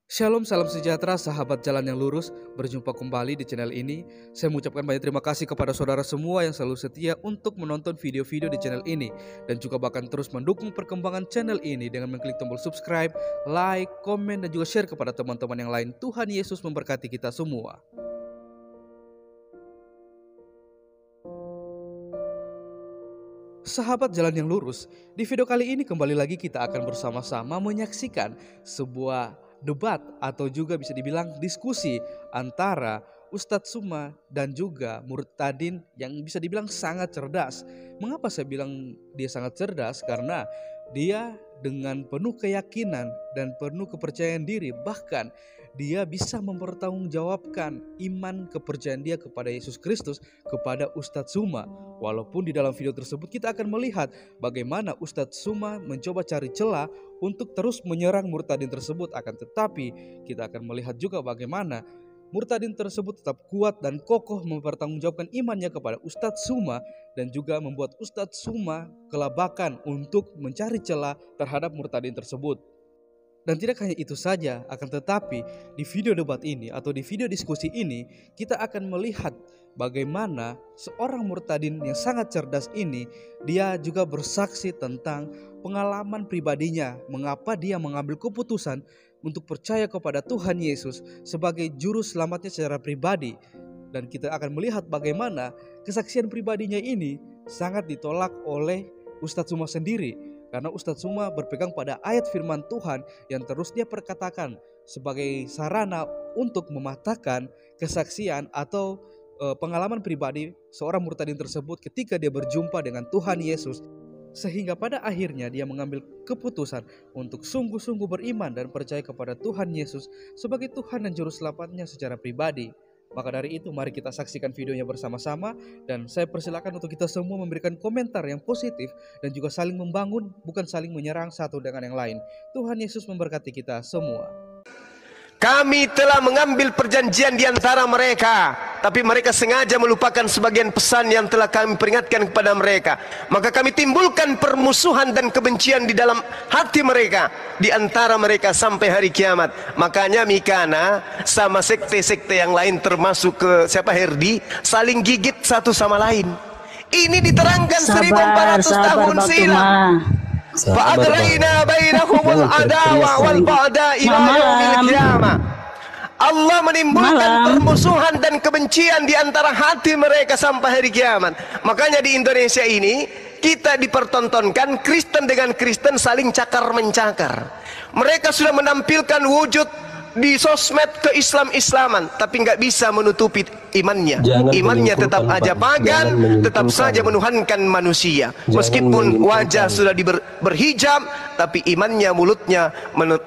Shalom, salam sejahtera sahabat jalan yang lurus. Berjumpa kembali di channel ini. Saya mengucapkan banyak terima kasih kepada saudara semua yang selalu setia untuk menonton video-video di channel ini, dan juga bahkan terus mendukung perkembangan channel ini dengan mengklik tombol subscribe, like, komen, dan juga share kepada teman-teman yang lain. Tuhan Yesus memberkati kita semua. Sahabat jalan yang lurus, di video kali ini kembali lagi kita akan bersama-sama menyaksikan sebuah debat atau juga bisa dibilang diskusi antara Ustadz Suma dan juga Murtadin yang bisa dibilang sangat cerdas. Mengapa saya bilang dia sangat cerdas? Karena dia dengan penuh keyakinan dan penuh kepercayaan diri, bahkan dia bisa mempertanggungjawabkan iman kepercayaan dia kepada Yesus Kristus kepada Ustadz Suma. Walaupun di dalam video tersebut kita akan melihat bagaimana Ustadz Suma mencoba cari celah untuk terus menyerang Murtadin tersebut, akan tetapi kita akan melihat juga bagaimana Murtadin tersebut tetap kuat dan kokoh mempertanggungjawabkan imannya kepada Ustadz Suma, dan juga membuat Ustadz Suma kelabakan untuk mencari celah terhadap Murtadin tersebut. Dan tidak hanya itu saja, akan tetapi di video debat ini atau di video diskusi ini kita akan melihat bagaimana seorang Murtadin yang sangat cerdas ini, dia juga bersaksi tentang pengalaman pribadinya, mengapa dia mengambil keputusan untuk percaya kepada Tuhan Yesus sebagai juru selamatnya secara pribadi. Dan kita akan melihat bagaimana kesaksian pribadinya ini sangat ditolak oleh Ustadz Suma sendiri. Karena Ustadz Suma berpegang pada ayat firman Tuhan yang terus dia perkatakan sebagai sarana untuk mematahkan kesaksian atau pengalaman pribadi seorang Murtadin tersebut ketika dia berjumpa dengan Tuhan Yesus. Sehingga pada akhirnya dia mengambil keputusan untuk sungguh-sungguh beriman dan percaya kepada Tuhan Yesus sebagai Tuhan dan Juru Selamatnya secara pribadi. Maka dari itu mari kita saksikan videonya bersama-sama, dan saya persilakan untuk kita semua memberikan komentar yang positif dan juga saling membangun, bukan saling menyerang satu dengan yang lain. Tuhan Yesus memberkati kita semua. Kami telah mengambil perjanjian di antara mereka, tapi mereka sengaja melupakan sebagian pesan yang telah kami peringatkan kepada mereka. Maka kami timbulkan permusuhan dan kebencian di dalam hati mereka, di antara mereka sampai hari kiamat. Makanya Mikana sama sekte-sekte yang lain termasuk ke Herdi saling gigit satu sama lain. Ini diterangkan 1400 tahun silam. Fa'adraina bainahumul adawa wal ba'da ila yaumil qiyamah. Allah menimbulkan permusuhan dan kebencian di antara hati mereka sampai hari kiamat. Makanya di Indonesia ini kita dipertontonkan Kristen dengan Kristen saling cakar mencakar. Mereka sudah menampilkan wujud di sosmed ke-Islam-Islaman, tapi nggak bisa menutupi imannya. Imannya tetap aja pagan, tetap saja menuhankan manusia. Meskipun wajah sudah berhijab, tapi imannya, mulutnya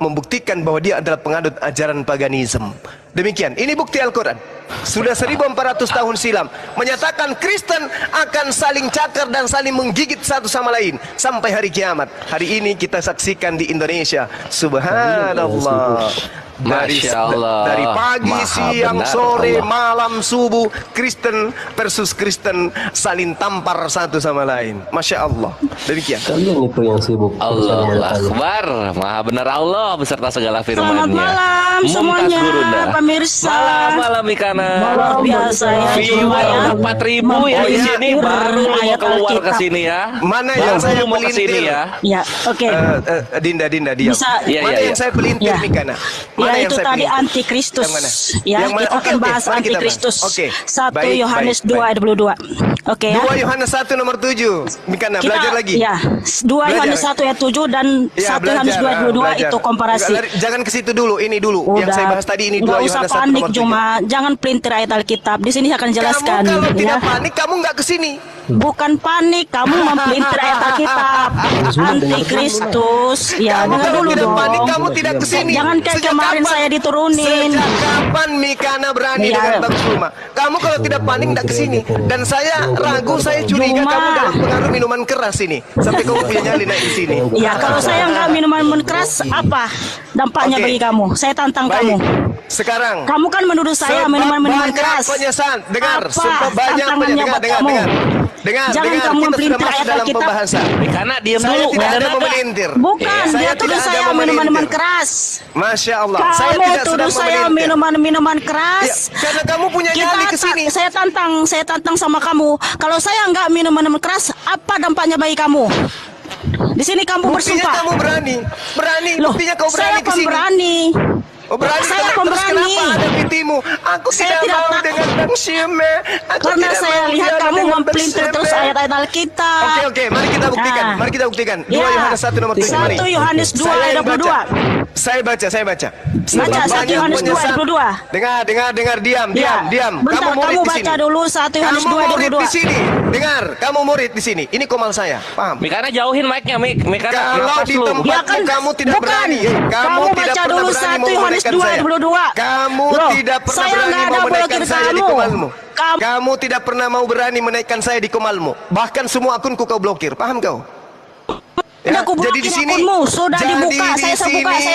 membuktikan bahwa dia adalah penganut ajaran paganisme. Demikian, ini bukti Al-Quran. Sudah 1400 tahun silam menyatakan Kristen akan saling cakar dan saling menggigit satu sama lain sampai hari kiamat. Hari ini kita saksikan di Indonesia. Subhanallah. Dari pagi, siang, sore, malam, subuh, Kristen versus Kristen saling tampar satu sama lain. Masya Allah. Demikian. Kalian itu yang sibuk. Allahu Akbar. Maha benar Allah beserta segala firman-Nya. Selamat malam semuanya, pemirsa. Malam Mikana. Luar biasa ya. Viewer 4.000 ya di sini, baru mau keluar ke sini ya. Mana yang saya mau ke sini ya? Ya, oke. Dinda diam. Mana yang saya pelintir Mikana? Ya, itu tadi antikristus. Ya, kita akan bahas antikristus. 1 Yohanes 2 ayat 22. Oke ya. 2 Yohanes 1 nomor 7. Mikana belajar lagi. Ya, 2 Yohanes 1 ayat 7 dan 1 Yohanes 2 ayat 22 itu komparasi. Jangan ke situ dulu, ini dulu. Yang saya bahas tadi ini 2 Yohanes 1 nomor 7. Nggak usah panik, cuma jangan pelintir ayat Alkitab. Di sini akan jelaskan. Kamu kalau tidak panik, kamu nggak ke sini. Bukan panik, kamu mempelintir ayat Alkitab. Antikristus. Ya, dengar dulu dong. Panik, kamu tidak ke sini. Jangan kayak kemarin saya diturunin. Sejak kapan Mikana berani dengan Bang Suma? Kamu kalau tidak panik tidak ke sini. Dan saya ragu, saya curiga kamu dalam pengaruh minuman keras ini. Sampai kamu punya nyali naik di sini. Ya, kalau saya nggak minuman keras, apa dampaknya bagi kamu? Saya tantang kamu. Sekarang kamu kan menuduh saya minuman keras. Penyesalan, dengar, apa banyak penyesalan, dengar. Jangan kamu memelintir ayat Alkitab. Karena diam Saya dulu. tidak Nggak ada nada. memelintir. Bukan, Saya dia tidak tuduh ada saya memelintir. minuman keras. Masya Allah. Saya Kamu tidak sedang tuduh saya memelintir. minuman Ya, keras. karena kamu punya nyali ke sini. Saya tantang sama kamu. Kalau saya nggak minum minuman keras, apa dampaknya bagi kamu? Di sini kamu Buktinya bersumpah. kamu berani. Loh, Buktinya kau berani saya ke sini. pemberani. Oh, berani Saya terus pemberani. kenapa ada pitimu? Aku Saya tidak tidak mau takut. dengan Bang Syeme. Aku Karena tidak saya mau lihat dialog kamu dengan Bang mempelintir terus Syeme. ayat-ayat Alkitab. Oke, mari kita buktikan. Ah. Mari kita buktikan. 2 Ya. Yohanes 1 nomor 7. Mari. 1 Yohanes 2 Saya ayat yang baca. 22. Saya baca. Baca, Sebab 1 banyak Yohanes 2 ayat penyesat. 22. Dengar, diam. Bentar, Kamu murid kamu di baca sini. dulu 1 Yohanes Kamu 2 ayat murid di 22. sini. Dengar, kamu murid di sini. Ini komal saya. Paham? Mikana jauhin mic-nya, Mikana Kalau lepas di lu. tempatmu Ya kan, kamu tidak bukan. berani. Kamu tidak baca pernah dulu berani 1 mau Yohanes menaikkan 2 saya. ayat 22. Kamu Loh, tidak pernah saya berani nggak mau ada menaikkan blokir saya di kamu. komalmu. Kamu- Kamu tidak pernah mau berani menaikkan saya di komalmu. Bahkan semua akunku kau blokir. Paham kau? Udah aku jadi di blokir sini akunmu. Sudah jadi dibuka. di Saya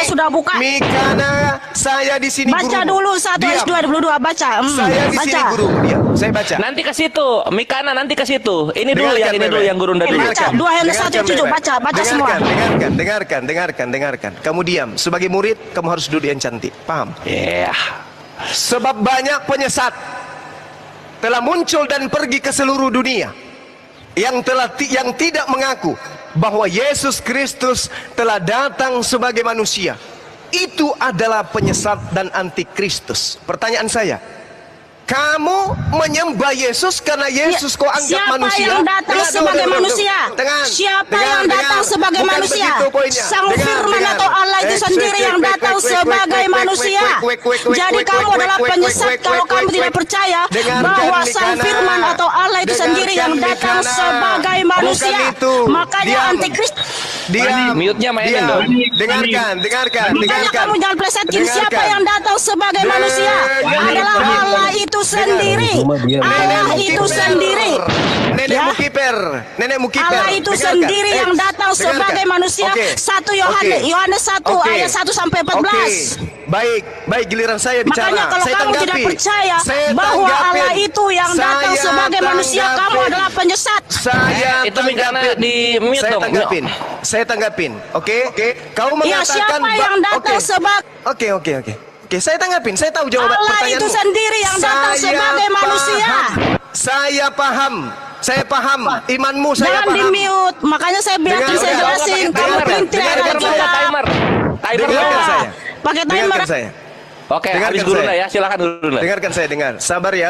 sudah buka. Mikana, saya di sini Baca gurumu. dulu 1 Yohanes 2 ayat 22. Baca. Saya di sini Baca. guru. Diam, saya baca. Nanti ke situ, Mikana nanti ke situ. Ini dulu Dengarkan, yang ini dulu Bebe. yang Gurunda dulu. Baca. 2 Yohanes 1 ayat 7. Bebe. Baca semua. Dengarkan. Kamu diam. Sebagai murid, kamu harus duduk yang cantik. Paham? Iya. Sebab banyak penyesat telah muncul dan pergi ke seluruh dunia yang tidak mengaku bahwa Yesus Kristus telah datang sebagai manusia. Itu adalah penyesat dan antikristus. Pertanyaan saya, kamu menyembah Yesus karena Yesus kau anggap Siapa manusia? yang datang sebagai manusia? Siapa yang datang sebagai Bukan manusia? begitu poinnya. Sang Firman atau Allah itu sendiri yang datang sebagai manusia. Jadi kamu adalah penyesat kalau kamu tidak percaya bahwa Sang Firman atau Allah itu sendiri yang datang sebagai manusia. Makanya antikristus. Mute-nya mainin dong. Dengarkan. Makanya kamu jangan plesetin siapa yang datang sebagai manusia. Adalah Allah itu sendiri. Allah itu sendiri. Nenekmu kiper. Allah itu sendiri yang datang sebagai manusia. 1 Yohanes 1 ayat 1 sampai 14. Baik, giliran saya bicara. Makanya kalau Saya kamu tanggapi. tidak percaya Saya bahwa tanggapin. Allah itu yang datang Saya sebagai manusia, kamu tanggapin. adalah penyesat. Saya Itu Mikana tanggapin. di mute Saya dong. tanggapin. Saya tanggapin. Oke. Kau Ya, mengatakan siapa yang datang sebagai Oke, saya tanggapin. Saya tahu jawaban Allah pertanyaanmu. itu sendiri yang datang sebagai manusia. Saya paham. Imanmu saya Jangan di paham. mute. Makanya saya biarkan saya jelasin. Kamu pelintir ayat Dengarkan saya Alkitab. timer. Timer Dengarkan dong. saya. Pakai timer. Dengarkan saya. Oke, Dengarkan habis Gurunda saya. ya. Silakan Gurunda. Dengarkan saya, dengar.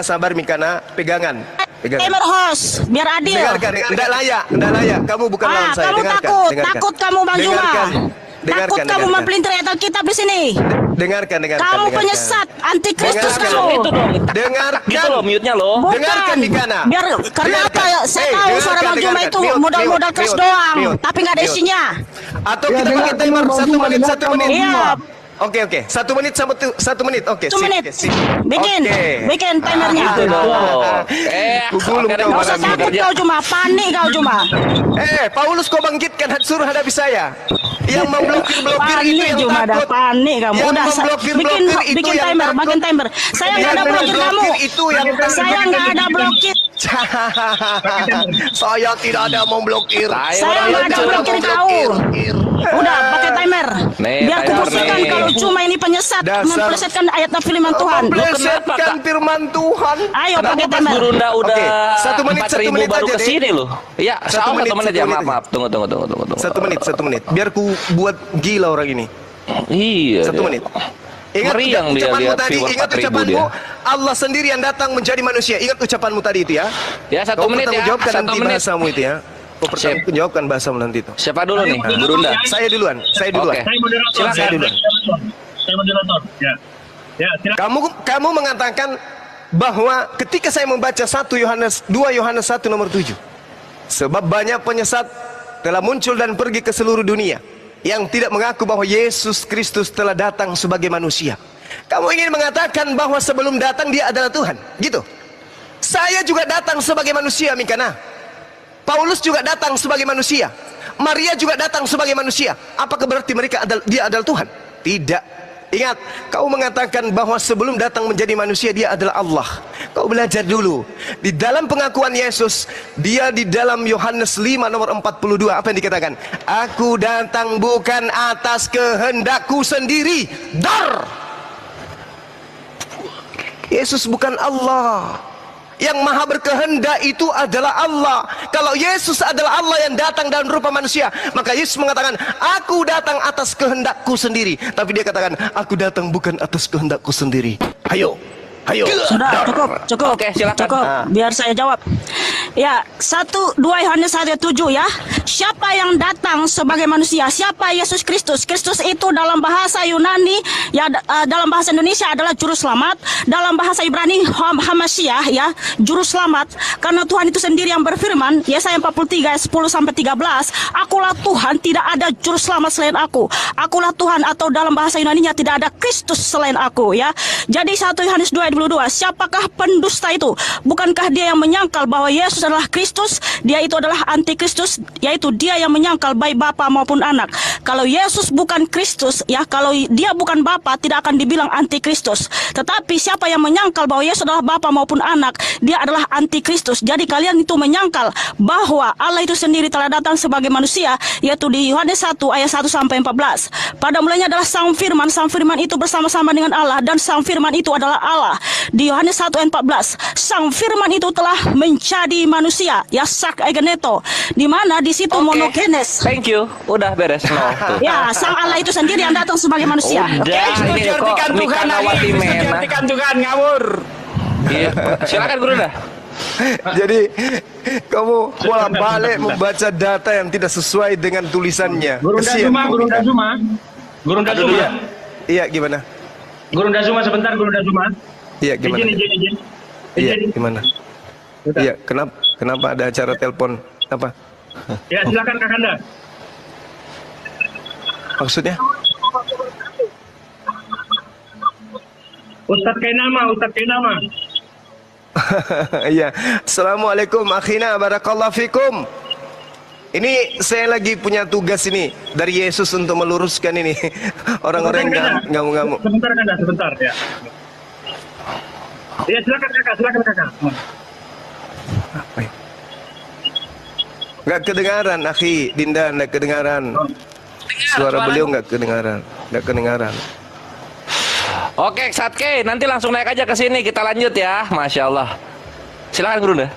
Sabar Mikana, pegangan. Timer host, biar adil. Dengarkan. Enggak layak. Kamu bukan lawan saya. Kamu Dengarkan. takut kamu Bang Juma. Takut kamu memelintir ayat Alkitab di sini. Dengarkan. Kamu penyesat, antikristus Dengarkan. kamu. Itu dong. Dengarkan. Gitu loh mute-nya loh. Bukan. Dengarkan, Mikana. Biar karena Dengarkan. apa ya? Saya tahu Dengarkan, suara Bang Juma dengarkan. itu Mute, modal keras mute, doang, mute, tapi nggak ada mute. isinya. Atau kita pakai timer 1 menit. Iya. Oke. 1 menit sampai 1 menit. Oke. 1 menit. sip. Bikin timernya. Gitu dong. Gulung oke, kau Gak usah malam takut ini. kau cuma, panik kau cuma. Paulus kau bangkitkan, suruh hadapi saya. Yang memblokir itu Panik yang cuma dah takut. panik kamu. Yang Udah memblokir itu bikin yang timer, takut. bikin timer. Saya nggak ada Yang blokir kamu. memblokir itu yang takut. Saya nggak ada blokir. Saya tidak ada memblokir. Saya nggak ada blokir kau. Udah pakai timer. Nih, Biar timer kubuktikan nih. kalau cuma ini penyesat Dasar. memplesetkan ayat firman Tuhan. Memplesetkan firman Tuhan. Ayo pakai Pas timer. Gurunda udah Oke, 1 menit, 4.000 1 menit baru aja, ke sini loh. Iya, 1 menit, 1 menit ya. 1 menit Maaf. Tunggu. 1 menit. Biar ku buat gila orang ini. Iya. 1 menit. Ingat Meriang dia ucapanmu lihat tadi, viewer ingat 4.000 ucapanmu, dia. Allah sendiri yang datang menjadi manusia. Ingat ucapanmu tadi itu ya. Ya, 1 Kau menit ya. bertanggung jawabkan 1 nanti menit. bahasamu itu ya. Kau pertanggungjawabkan bahasamu nanti itu. Siapa dulu nih? Gurunda. Saya duluan. Oke. Saya moderator. Silakan. Saya duluan. Saya moderator. Ya, silakan. Kamu mengatakan bahwa ketika saya membaca 2 Yohanes 1 nomor 7. Sebab banyak penyesat telah muncul dan pergi ke seluruh dunia yang tidak mengaku bahwa Yesus Kristus telah datang sebagai manusia. Kamu ingin mengatakan bahwa sebelum datang dia adalah Tuhan, gitu? Saya juga datang sebagai manusia, Mikana. Paulus juga datang sebagai manusia. Maria juga datang sebagai manusia. Apakah berarti dia adalah Tuhan? Tidak. Ingat, kau mengatakan bahwa sebelum datang menjadi manusia dia adalah Allah. Kau belajar dulu. Di dalam pengakuan Yesus, dia di dalam Yohanes 5 nomor 42, apa yang dikatakan? Aku datang bukan atas kehendakku sendiri. Dar. Yesus bukan Allah. Yang maha berkehendak itu adalah Allah. Kalau Yesus adalah Allah yang datang dalam rupa manusia, maka Yesus mengatakan, aku datang atas kehendakku sendiri. Tapi dia katakan, aku datang bukan atas kehendakku sendiri. Ayo, ayo. Sudah, cukup. Oke, silakan. Cukup, biar saya jawab. Ya, 1-2 Yohanes 1:7 ya. Siapa yang datang sebagai manusia? Siapa Yesus Kristus? Kristus itu dalam bahasa Yunani, ya dalam bahasa Indonesia adalah juru selamat. Dalam bahasa Ibrani Hamashiach ya, juru selamat. Karena Tuhan itu sendiri yang berfirman, Yesaya 43 ayat 10-13, akulah Tuhan, tidak ada juru selamat selain aku. Akulah Tuhan, atau dalam bahasa Yunaninya tidak ada Kristus selain aku ya. Jadi 1 Yohanes 2 ayat 22, siapakah pendusta itu? Bukankah dia yang menyangkal bahwa Yesus adalah Kristus? Dia itu adalah antikristus, yaitu dia yang menyangkal baik Bapa maupun anak. Kalau Yesus bukan Kristus ya, kalau dia bukan Bapa, tidak akan dibilang antikristus. Tetapi siapa yang menyangkal bahwa Yesus adalah Bapa maupun anak, dia adalah antikristus. Jadi kalian itu menyangkal bahwa Allah itu sendiri telah datang sebagai manusia, yaitu di Yohanes 1 ayat 1-14. Pada mulanya adalah Sang Firman. Sang Firman itu bersama-sama dengan Allah, dan Sang Firman itu adalah Allah. Di Yohanes 1 ayat 14, Sang Firman itu telah menjadi manusia, ya, sak egeneto, di mana di situ monogenes. Thank you. Udah beres. Ya, Sang Allah itu sendiri yang datang sebagai manusia. Udah, ini kok Mikanawati Mena. Tuhan ngawur. Iya, silakan Guru dah. Jadi kamu bolak-balik membaca data yang tidak sesuai dengan tulisannya. Guru Ndazuma. Iya, gimana? Guru Ndazuma sebentar, Guru Ndazuma. Iya, gimana? Izin. Iya, gimana? Iya, kenapa ada acara telepon apa? Ya, silakan Kakanda. Maksudnya? Ustadz Kainama. Iya. Assalamualaikum akhina, barakallahu fikum. Ini saya lagi punya tugas ini dari Yesus untuk meluruskan ini orang-orang yang ngamuk-ngamuk. Sebentar Kanda, sebentar ya. Ya, silakan kakak. Apa ya? Nggak kedengaran, akhi Dinda, nggak kedengaran. Suara beliau nggak kedengaran. Oke, Satke, nanti langsung naik aja ke sini, kita lanjut ya. Masya Allah. Silakan Guru dah.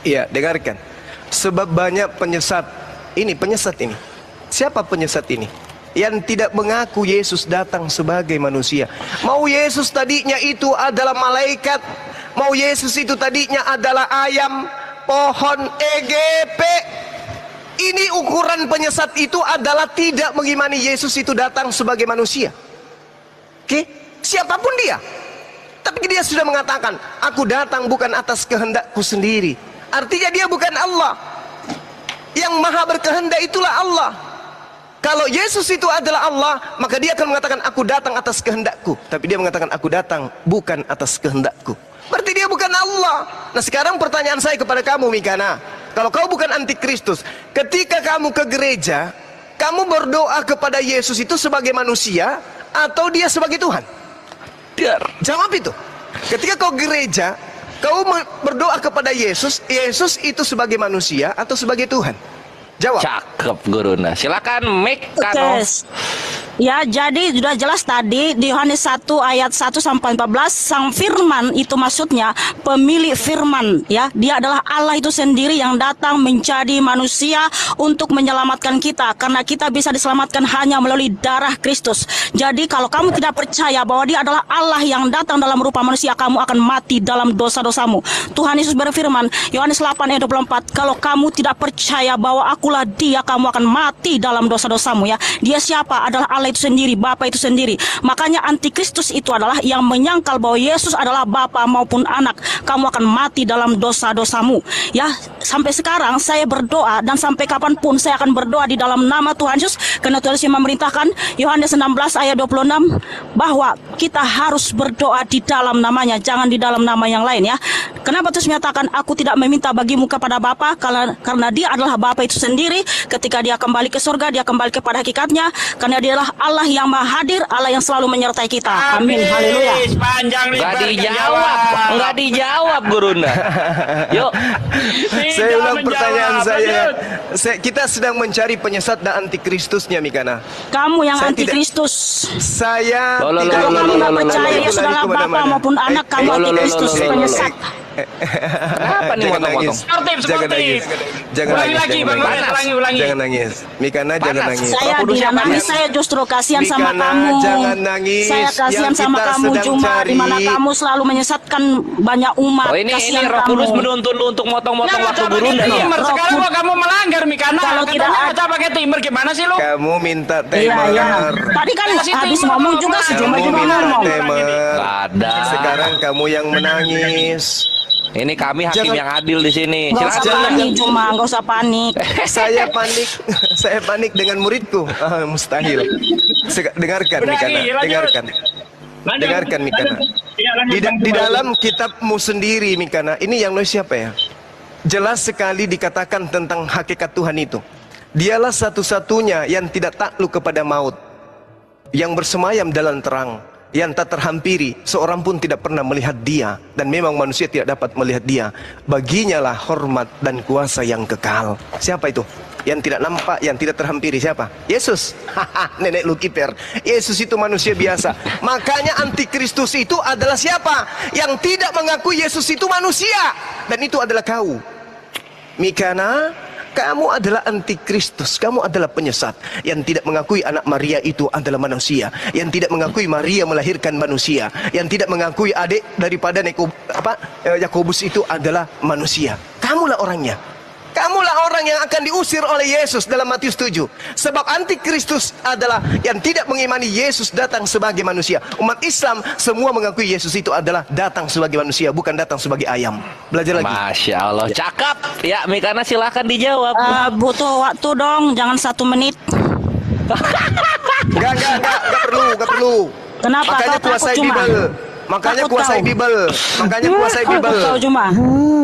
Iya, dengarkan. Sebab banyak penyesat ini. Siapa penyesat ini? Yang tidak mengaku Yesus datang sebagai manusia. Mau Yesus tadinya itu adalah malaikat, mau Yesus itu tadinya adalah ayam, pohon, EGP. Ini ukuran penyesat itu adalah tidak mengimani Yesus itu datang sebagai manusia. Oke, siapapun dia. Tapi dia sudah mengatakan, aku datang bukan atas kehendakku sendiri. Artinya dia bukan Allah. Yang maha berkehendak itulah Allah. Kalau Yesus itu adalah Allah, maka dia akan mengatakan, aku datang atas kehendakku. Tapi dia mengatakan, aku datang bukan atas kehendakku. Berarti dia bukan Allah. Nah, sekarang pertanyaan saya kepada kamu, Mikana. Kalau kau bukan antikristus, ketika kamu ke gereja, kamu berdoa kepada Yesus itu sebagai manusia atau dia sebagai Tuhan? Jawab itu. Ketika kau gereja, kau berdoa kepada Yesus, Yesus itu sebagai manusia atau sebagai Tuhan? Jawab. Cakep Guru. Nah, silakan Mikano. Ya, jadi sudah jelas tadi di Yohanes 1 ayat 1-14, Sang Firman itu maksudnya pemilik firman ya. Dia adalah Allah itu sendiri yang datang menjadi manusia untuk menyelamatkan kita, karena kita bisa diselamatkan hanya melalui darah Kristus. Jadi kalau kamu tidak percaya bahwa dia adalah Allah yang datang dalam rupa manusia, kamu akan mati dalam dosa-dosamu. Tuhan Yesus berfirman, Yohanes 8 ayat 24, kalau kamu tidak percaya bahwa akulah dia, kamu akan mati dalam dosa-dosamu ya. Dia siapa? Adalah Allah itu sendiri, Bapa itu sendiri. Makanya antikristus itu adalah yang menyangkal bahwa Yesus adalah Bapa maupun anak. Kamu akan mati dalam dosa-dosamu ya. Sampai sekarang saya berdoa, dan sampai kapanpun saya akan berdoa di dalam nama Tuhan Yesus, karena Tuhan Yesus memerintahkan Yohanes 16 ayat 26 bahwa kita harus berdoa di dalam namanya, jangan di dalam nama yang lain ya. Kenapa terus menyatakan aku tidak meminta bagimu kepada Bapa, karena dia adalah Bapa itu sendiri. Ketika dia kembali ke surga, dia kembali kepada hakikatnya, karena dia adalah Allah yang maha hadir, Allah yang selalu menyertai kita. Amin, haleluya. Nggak dijawab Gurunda. Yuk, Saya ulang pertanyaan saya. Kita sedang mencari penyesat dan antikristusnya, Mikana. Kamu yang Saya antikristus. Saya Loh, tidak Kalau kamu nggak percaya lari Yesus adalah Bapa kemana-mana. maupun anak, kamu antikristus, penyesat. kenapa nih Jangan motong-motong? nangis. Jangan nangis. Jangan Ulangi nangis. lagi, Jangan Bang, nangis. ulangi. Jangan nangis. Mikana jangan Panas. nangis. Saya tidak nangis, saya justru kasihan sama Mikana, kamu. jangan nangis. Saya kasihan Yang sama kita kamu sedang Juma, cari. di mana kamu selalu menyesatkan banyak umat. Oh ini Kasihan Roh kamu. Kudus menuntun lu untuk motong-motong waktu Coba Gurunda pakai ya. timer. Sekarang kok kamu melanggar, Mikana? Kalau Katanya tidak baca pakai timer, gimana sih lu? Kamu minta Iya, timer. iya. Tadi kan Kasih habis timer, ngomong Bang. juga si Juma Kamu juga minta ngomong. timer. Nggak ada. Sekarang kamu yang menangis. Ini kami hakim Jangan- yang adil di sini. Nggak usah Silakan. panik Juma, nggak usah panik. Saya panik. Saya panik dengan muridku. Mustahil. Dengarkan, Udah, Mikana. Ki, lanjut. Dengarkan. Lanjut. Dengarkan, Mikana. Iya, lanjut, Bang. Di dalam kitabmu sendiri, Mikana, ini yang nulis siapa ya? Jelas sekali dikatakan tentang hakikat Tuhan itu. Dialah satu-satunya yang tidak takluk kepada maut, yang bersemayam dalam terang, yang tak terhampiri, seorang pun tidak pernah melihat dia, dan memang manusia tidak dapat melihat dia. Baginya lah hormat dan kuasa yang kekal. Siapa itu? Yang tidak nampak, yang tidak terhampiri, siapa? Yesus. Nenek lu kiper. Yesus itu manusia biasa. Makanya antikristus itu adalah siapa? Yang tidak mengakui Yesus itu manusia. Dan itu adalah kau, Mikana. Kamu adalah antikristus, kamu adalah penyesat yang tidak mengakui anak Maria itu adalah manusia, yang tidak mengakui Maria melahirkan manusia, yang tidak mengakui adik daripada Yakobus itu adalah manusia. Kamulah orangnya. Kamulah orang yang akan diusir oleh Yesus dalam Matius 7. Sebab antikristus adalah yang tidak mengimani Yesus datang sebagai manusia. Umat Islam semua mengakui Yesus itu adalah datang sebagai manusia, bukan datang sebagai ayam. Belajar lagi. Masya Allah, cakap. Ya, Mikana silakan dijawab. Butuh waktu dong, jangan 1 menit. Enggak perlu. Kenapa Makanya kau takut kuasai Juma? Bible. Makanya Takut kuasai kau? Bible. Makanya kuasai Bible. Kau Juma,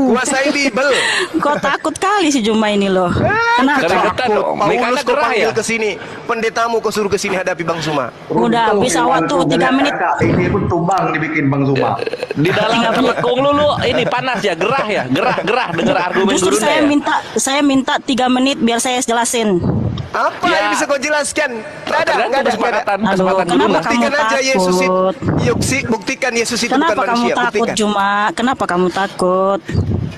Kuasai Bible. kau takut kali si Juma ini loh. Kenapa? Keringetan dong. Mikana Paulus kau gerah panggil ya? ke sini. Pendetamu kau suruh ke sini hadapi Bang Suma. Udah bisa waktu 3 menit. Ini pun tumbang dibikin Bang Zuma. Di dalam telekung lu ini panas ya, gerah ya, gerah dengar argumen Justru Gurunda ya. saya minta 3 menit biar saya jelasin. Apa Ya. yang bisa kau jelaskan? Nggak ada. Tergantung kesempatan Aduh, Gurunda. kenapa kamu Buktikan aja Yesus itu. takut? Buktikan Yesus itu Kenapa bukan kamu manusia. takut Buktikan. Juma? Kenapa kamu takut?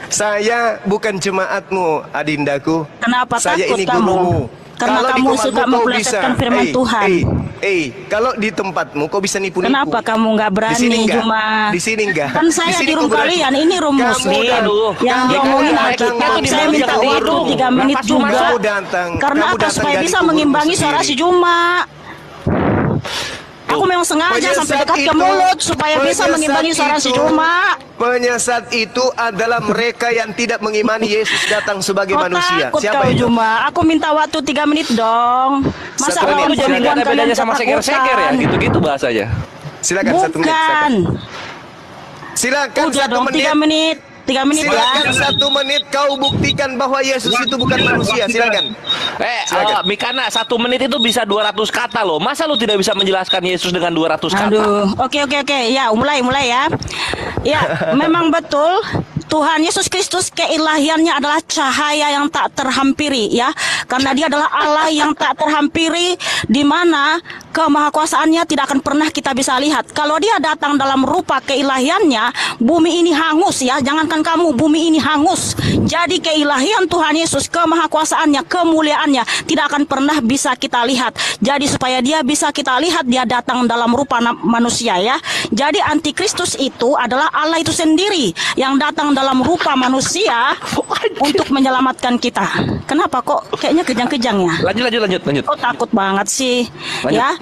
Saya bukan jemaatmu, adindaku. Kenapa Saya takut ini kamu? gurumu. Karena Kalau di kamu rumahmu suka kau mempelesetkan bisa. firman Tuhan. Kalau di tempatmu kau bisa nipu-nipu. Kenapa kamu nggak Di berani sini enggak? Juma? Di sini enggak? Kan saya sini di room kau berani. kalian, ini room Kamu muslim. aduh, Yang kamu diomongin datang, Alkitab. kamu Saya di minta mana? waktu 3 menit Pas juga. Kau datang. Karena Kamu apa? datang Supaya dari bisa kuburmu mengimbangi suara sendiri. si Juma. Aku memang sengaja sampai dekat ke mulut supaya bisa mengimbangi suara si Juma. Penyesat itu adalah mereka yang tidak mengimani Yesus datang sebagai Kau manusia. takut Siapa kau itu? Juma. Aku minta waktu 3 menit dong. Masa 1 menit. aku Lu jadi nggak ada bedanya sama seger-seger ya, gitu-gitu bahasanya. Silakan 1 menit. Bukan. Silakan Udah 1 dong menit. 3 menit. 3 menit ya. Silakan 1 menit kau buktikan bahwa Yesus itu bukan manusia. Silakan. Silakan. Mikana 1 menit itu bisa 200 kata loh. Masa lu tidak bisa menjelaskan Yesus dengan 200 kata? Aduh, oke. Ya, mulai ya. Ya, memang betul. Tuhan Yesus Kristus keilahiannya adalah cahaya yang tak terhampiri ya. Karena dia adalah Allah yang tak terhampiri, di mana kemahakuasaannya tidak akan pernah kita bisa lihat. Kalau dia datang dalam rupa keilahiannya, bumi ini hangus ya. Jangankan kamu, bumi ini hangus. Jadi keilahian Tuhan Yesus, kemahakuasaannya, kemuliaannya tidak akan pernah bisa kita lihat. Jadi supaya dia bisa kita lihat, dia datang dalam rupa manusia ya. Jadi antikristus itu adalah Allah itu sendiri yang datang dalam rupa manusia untuk menyelamatkan kita. Kenapa kok kayaknya kejang-kejang ya? Lanjut. Kok takut banget sih? Lanjut.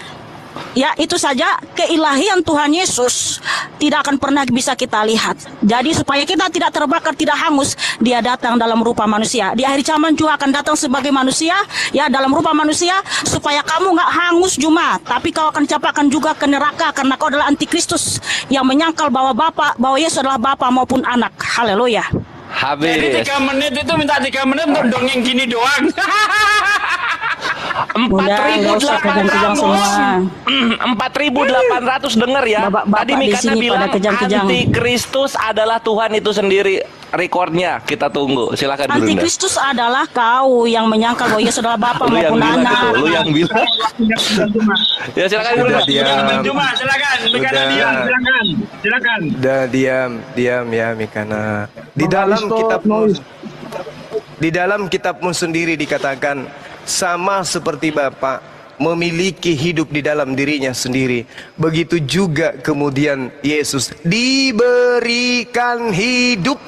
Ya itu saja keilahian Tuhan Yesus tidak akan pernah bisa kita lihat. Jadi supaya kita tidak terbakar, tidak hangus, dia datang dalam rupa manusia. Di akhir zaman juga akan datang sebagai manusia, ya dalam rupa manusia, supaya kamu nggak hangus Juma, tapi kau akan capakan juga ke neraka karena kau adalah antikristus yang menyangkal bahwa Yesus adalah Bapa maupun anak. Haleluya. Jadi Habis. 3 menit itu minta 3 menit untuk dongeng gini doang. Udah, nggak usah kejang-kejang semua. 4.800 denger ya. Bapak-bapak Tadi di Mikana sini bilang pada kejang-kejang. antikristus adalah Tuhan itu sendiri. Recordnya kita tunggu. Silakan Gurunda. Antikristus adalah kau yang menyangkal bahwa Yesus adalah Bapa Lu yang maupun bilang Anak. itu, lu yang bilang. Ya silakan Gurunda. Cuma silakan, Mikana Udah. diam, silakan. Udah diam ya Mikana. Di dalam kitabmu sendiri dikatakan sama seperti Bapa memiliki hidup di dalam dirinya sendiri, begitu juga kemudian Yesus diberikan hidup.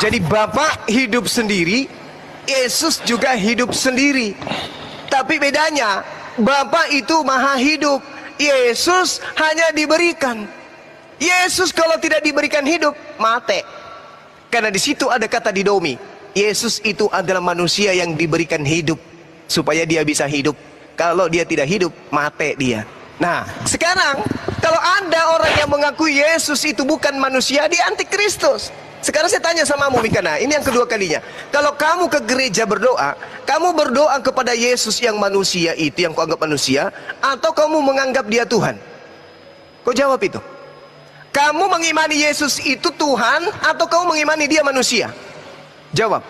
Jadi Bapa hidup sendiri, Yesus juga hidup sendiri. Tapi bedanya, Bapa itu maha hidup, Yesus hanya diberikan. Yesus kalau tidak diberikan hidup, mati. Karena di situ ada kata didomi. Yesus itu adalah manusia yang diberikan hidup supaya dia bisa hidup. Kalau dia tidak hidup, mati dia. Nah, sekarang kalau ada orang yang mengakui Yesus itu bukan manusia, dia antikristus. Sekarang saya tanya sama kamu Mikana, ini yang kedua kalinya. Kalau kamu ke gereja berdoa, kamu berdoa kepada Yesus yang manusia itu, yang kau anggap manusia, atau kamu menganggap dia Tuhan? Kau jawab itu. Kamu mengimani Yesus itu Tuhan, atau kamu mengimani dia manusia? Jawab.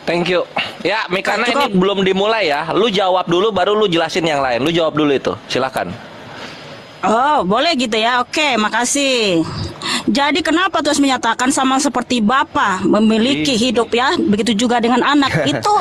Thank you. Ya, Mikana ini belum dimulai ya. Lu jawab dulu baru lu jelasin yang lain. Lu jawab dulu itu. Silakan. Oh, boleh gitu ya. Oke, makasih. Jadi kenapa Tuhan menyatakan sama seperti Bapa memiliki hidup ya, begitu juga dengan anak. Itu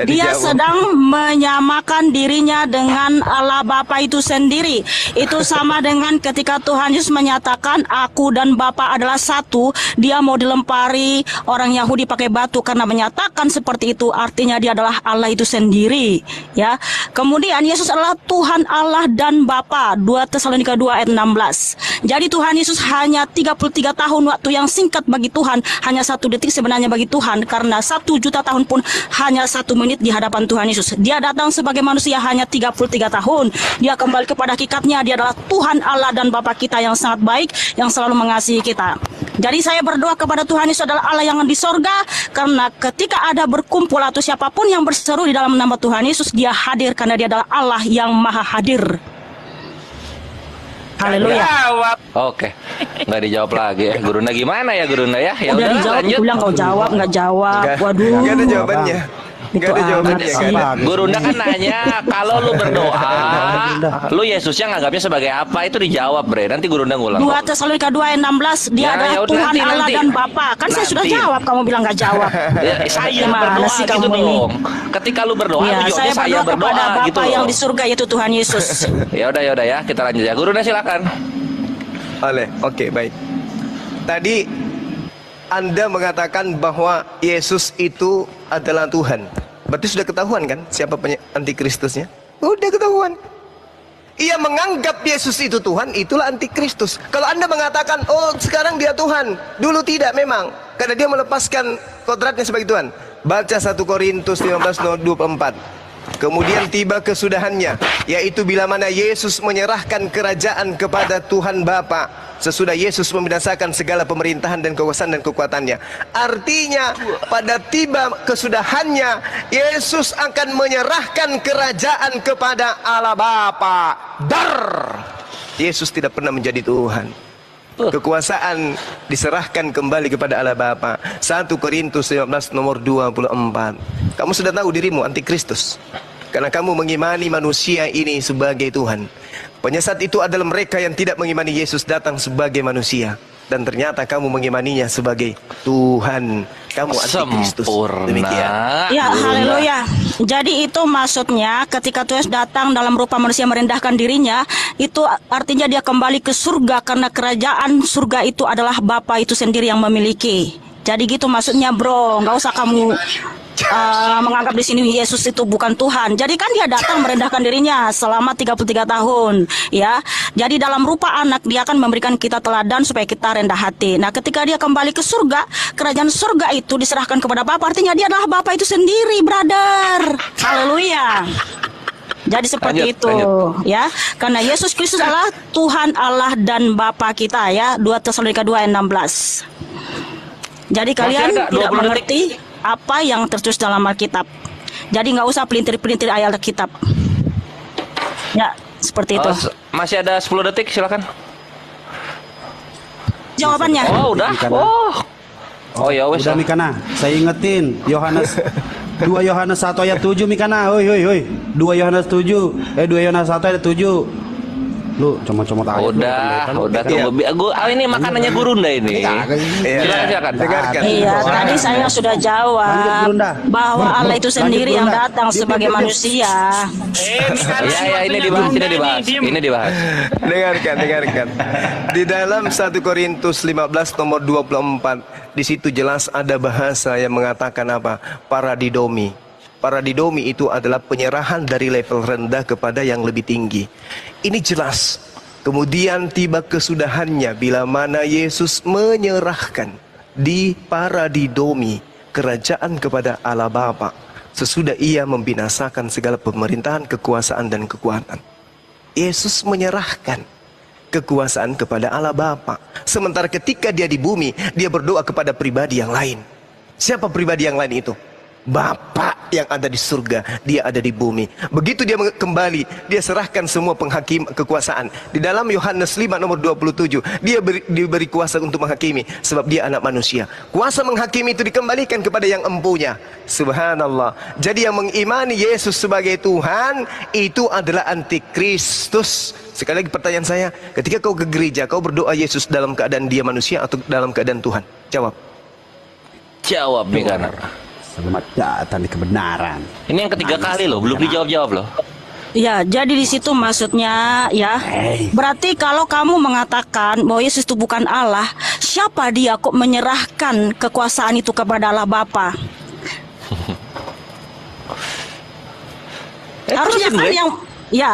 dia sedang menyamakan dirinya dengan Allah Bapa itu sendiri. Itu sama dengan ketika Tuhan Yesus menyatakan aku dan Bapa adalah satu. Dia mau dilempari orang Yahudi pakai batu karena menyatakan seperti itu, artinya dia adalah Allah itu sendiri ya. Kemudian Yesus adalah Tuhan Allah dan Bapa. 2 Tesalonika 2 ayat 16. Jadi Tuhan Yesus hanya 33 tahun, waktu yang singkat bagi Tuhan, hanya 1 detik sebenarnya bagi Tuhan, karena 1 juta tahun pun hanya 1 menit di hadapan Tuhan Yesus. Dia datang sebagai manusia hanya 33 tahun. Dia kembali kepada hakikatnya, dia adalah Tuhan Allah dan Bapa kita yang sangat baik, yang selalu mengasihi kita. Jadi saya berdoa kepada Tuhan Yesus adalah Allah yang di sorga, karena ketika ada berkumpul atau siapapun yang berseru di dalam nama Tuhan Yesus, dia hadir karena dia adalah Allah yang maha hadir. Haleluya. Oke. Nggak dijawab lagi ya. Gurunda gimana ya Gurunda ya? Ya Udah udah dijawab, lanjut. bilang kau jawab, nggak jawab. Waduh. Gak ada jawabannya. Itu Gak ada jawabannya. amat Gak sih. ada. Gurunda kan nanya, kalau lu berdoa, lu Yesusnya nganggapnya sebagai apa? Itu dijawab, Bre. Nanti Gurunda ngulang. 2 Tesalonika 2 ayat 16, dia Ya, adalah ya udah, Tuhan nanti, Allah nanti. dan Bapa. Kan saya sudah Nanti. jawab, kamu bilang nggak jawab. Ya, saya Gimana berdoa sih gitu kamu ini? dong. Ketika lu berdoa, Ya, lu saya jawabnya berdoa kepada Bapa gitu yang loh. di surga, yaitu Tuhan Yesus. Ya udah ya, kita lanjut ya. Gurunda silakan. Oke, baik. Tadi Anda mengatakan bahwa Yesus itu adalah Tuhan. Berarti sudah ketahuan kan siapa antikristusnya? Udah ketahuan. Ia menganggap Yesus itu Tuhan, itulah antikristus. Kalau Anda mengatakan, oh sekarang dia Tuhan, dulu tidak memang, karena dia melepaskan kodratnya sebagai Tuhan. Baca 1 Korintus 15:24. Kemudian tiba kesudahannya, yaitu bila mana Yesus menyerahkan kerajaan kepada Tuhan Bapa, sesudah Yesus membinasakan segala pemerintahan dan kekuasaan dan kekuatannya. Artinya pada tiba kesudahannya, Yesus akan menyerahkan kerajaan kepada Allah Bapa. Yesus tidak pernah menjadi Tuhan. Kekuasaan diserahkan kembali kepada Allah Bapa. 1 Korintus 15 nomor 24. Kamu sudah tahu dirimu antikristus, karena kamu mengimani manusia ini sebagai Tuhan. Penyesat itu adalah mereka yang tidak mengimani Yesus datang sebagai manusia, dan ternyata kamu mengimaninya sebagai Tuhan. Kamu antikristus. Demikian. Ya, haleluya. Jadi itu maksudnya ketika Tuhan datang dalam rupa manusia merendahkan dirinya, itu artinya dia kembali ke surga, karena kerajaan surga itu adalah Bapa itu sendiri yang memiliki. Jadi gitu maksudnya, bro. Nggak usah kamu menganggap di sini Yesus itu bukan Tuhan. Jadi kan dia datang merendahkan dirinya selama 33 tahun, ya. Jadi dalam rupa anak dia akan memberikan kita teladan supaya kita rendah hati. Nah, ketika dia kembali ke surga, kerajaan surga itu diserahkan kepada Bapa. Artinya dia adalah Bapa itu sendiri, brother. Haleluya. Jadi seperti Lanjut, itu ya. Karena Yesus Kristus adalah Tuhan Allah dan Bapa kita ya. 2 Tesalonika 2 ayat 16. Jadi kalian ada tidak 20 mengerti apa yang tertulis dalam Alkitab. Jadi nggak usah pelintir-pelintir ayat Alkitab. Ya, seperti itu. Masih ada 10 detik, silakan. Jawabannya. Oh, udah. Oh ya wes. Udah Mikana, saya ingetin Yohanes 2 Yohanes 1 ayat 7 Mikana. Hoi. 2 Yohanes 7. 2 Yohanes 1 ayat 7. Lu comot-comot aja. Udah ini makanannya Gurunda ini. Silakan. Dengarkan. Iya, tadi saya sudah jawab Lanjut, Brunda. bahwa Allah itu sendiri yang Brunda. datang sebagai manusia. Ya, ini dibahas. Dengarkan. Di dalam 1 Korintus 15 nomor 24, di situ jelas ada bahasa yang mengatakan apa? Paradidomi. Paradidomi itu adalah penyerahan dari level rendah kepada yang lebih tinggi. Ini jelas. Kemudian tiba kesudahannya bila mana Yesus menyerahkan di paradidomi kerajaan kepada Allah Bapa sesudah ia membinasakan segala pemerintahan, kekuasaan dan kekuatan. Yesus menyerahkan kekuasaan kepada Allah Bapa. Sementara ketika dia di bumi, dia berdoa kepada pribadi yang lain. Siapa pribadi yang lain itu? Bapa yang ada di surga, dia ada di bumi. Begitu dia kembali, dia serahkan semua penghakim kekuasaan. Di dalam Yohanes 5 nomor 27, dia diberi kuasa untuk menghakimi sebab dia anak manusia. Kuasa menghakimi itu dikembalikan kepada yang empunya. Subhanallah. Jadi yang mengimani Yesus sebagai Tuhan itu adalah antikristus. Sekali lagi pertanyaan saya, ketika kau ke gereja, kau berdoa Yesus dalam keadaan dia manusia atau dalam keadaan Tuhan? Jawab Mikana. Selamat datang di kebenaran. Ini yang ketiga kali loh, belum dijawab-jawab loh. Ya, jadi di situ maksudnya ya. Berarti kalau kamu mengatakan bahwa Yesus itu bukan Allah, siapa dia kok menyerahkan kekuasaan itu kepada Allah Bapa? Harusnya kan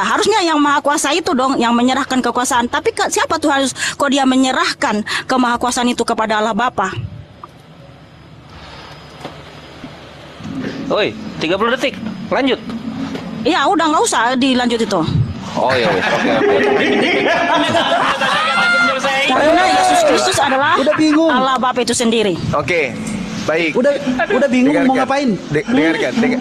harusnya yang maha kuasa itu dong yang menyerahkan kekuasaan. Tapi siapa tuh harus kok dia menyerahkan kemahakuasaan itu kepada Allah Bapa? Oi, 30 detik. Lanjut. Ya, udah nggak usah dilanjut itu. Oh ya wes. Oke. Karena Yesus Kristus adalah Udah bingung. Allah Bapa itu sendiri. Oke, baik. Udah bingung mau ngapain?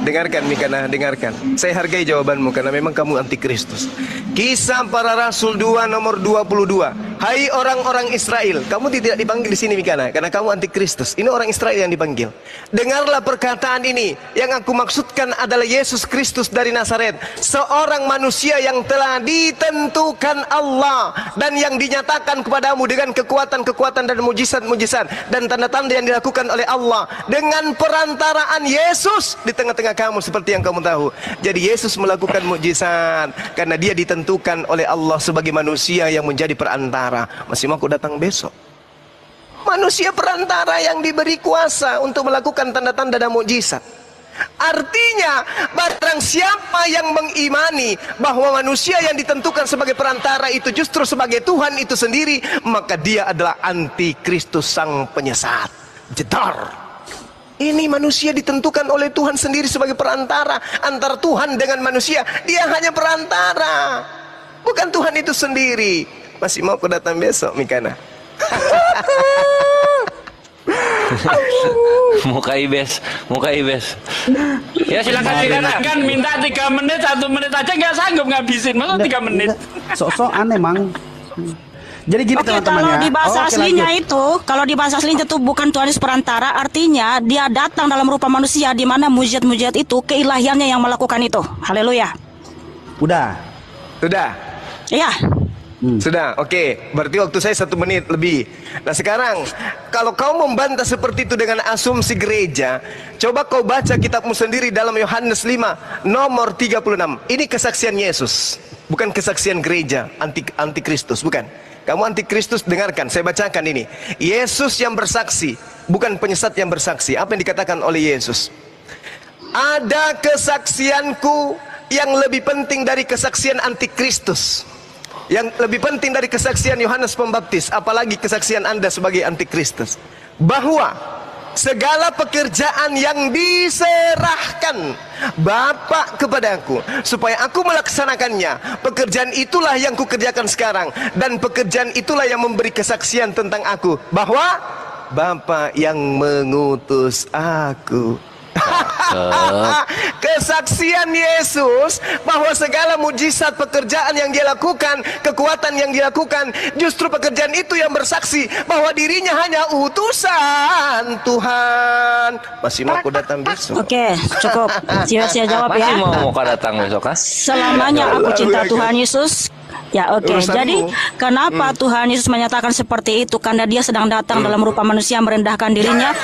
Dengarkan Mikana, dengarkan. Saya hargai jawabanmu karena memang kamu antikristus. Kisah Para Rasul 2 nomor 22. Hai orang-orang Israel, kamu tidak dipanggil di sini Mikana karena kamu antikristus. Ini orang Israel yang dipanggil. Dengarlah perkataan ini. Yang aku maksudkan adalah Yesus Kristus dari Nazaret, seorang manusia yang telah ditentukan Allah dan yang dinyatakan kepadamu dengan kekuatan-kekuatan dan mujizat-mujizat dan tanda-tanda yang dilakukan oleh Allah dengan perantaraan Yesus di tengah-tengah kamu seperti yang kamu tahu. Jadi Yesus melakukan mujizat karena dia ditentukan oleh Allah sebagai manusia yang menjadi perantara. Masih mau aku datang besok? Manusia perantara yang diberi kuasa untuk melakukan tanda-tanda dan mukjizat. Artinya barang siapa yang mengimani bahwa manusia yang ditentukan sebagai perantara itu justru sebagai Tuhan itu sendiri, maka dia adalah antikristus sang penyesat. Jedar. Ini manusia ditentukan oleh Tuhan sendiri sebagai perantara antara Tuhan dengan manusia. Dia hanya perantara, bukan Tuhan itu sendiri. Masih mau aku datang besok Mikana? Muka ibes. Ya silakan Mikana. Kan minta 3 menit, 1 menit aja nggak sanggup ngabisin. Masa 3 menit? Sok-sok aneh mang. Jadi gini teman-teman kalau ya. di bahasa aslinya lanjut. itu, kalau di bahasa aslinya itu bukan Tuhan Yesus perantara, artinya dia datang dalam rupa manusia di mana mujizat-mujizat itu keilahiannya yang melakukan itu. Haleluya. Sudah. Iya. Sudah, oke. Berarti waktu saya 1 menit lebih. Nah sekarang, kalau kau membantah seperti itu dengan asumsi gereja, coba kau baca kitabmu sendiri dalam Yohanes 5 nomor 36. Ini kesaksian Yesus, bukan kesaksian gereja antikristus, bukan. Kamu antikristus, dengarkan, saya bacakan ini. Yesus yang bersaksi, bukan penyesat yang bersaksi. Apa yang dikatakan oleh Yesus? Ada kesaksianku yang lebih penting dari kesaksian antikristus, yang lebih penting dari kesaksian Yohanes Pembaptis, apalagi kesaksian Anda sebagai antikristus, bahwa segala pekerjaan yang diserahkan Bapa kepadaku supaya aku melaksanakannya. Pekerjaan itulah yang kukerjakan sekarang, dan pekerjaan itulah yang memberi kesaksian tentang aku bahwa Bapa yang mengutus aku. Kesaksian Yesus bahwa segala mujizat pekerjaan yang dia lakukan, kekuatan yang dia lakukan, justru pekerjaan itu yang bersaksi bahwa dirinya hanya utusan Tuhan. Masih mau aku datang besok? Oke, cukup. Saya jawab ya. Masih mau datang besok, kan? Selamanya aku cinta Tuhan Yesus. Ya, oke. Jadi kenapa Tuhan Yesus menyatakan seperti itu? Karena dia sedang datang dalam rupa manusia, merendahkan dirinya.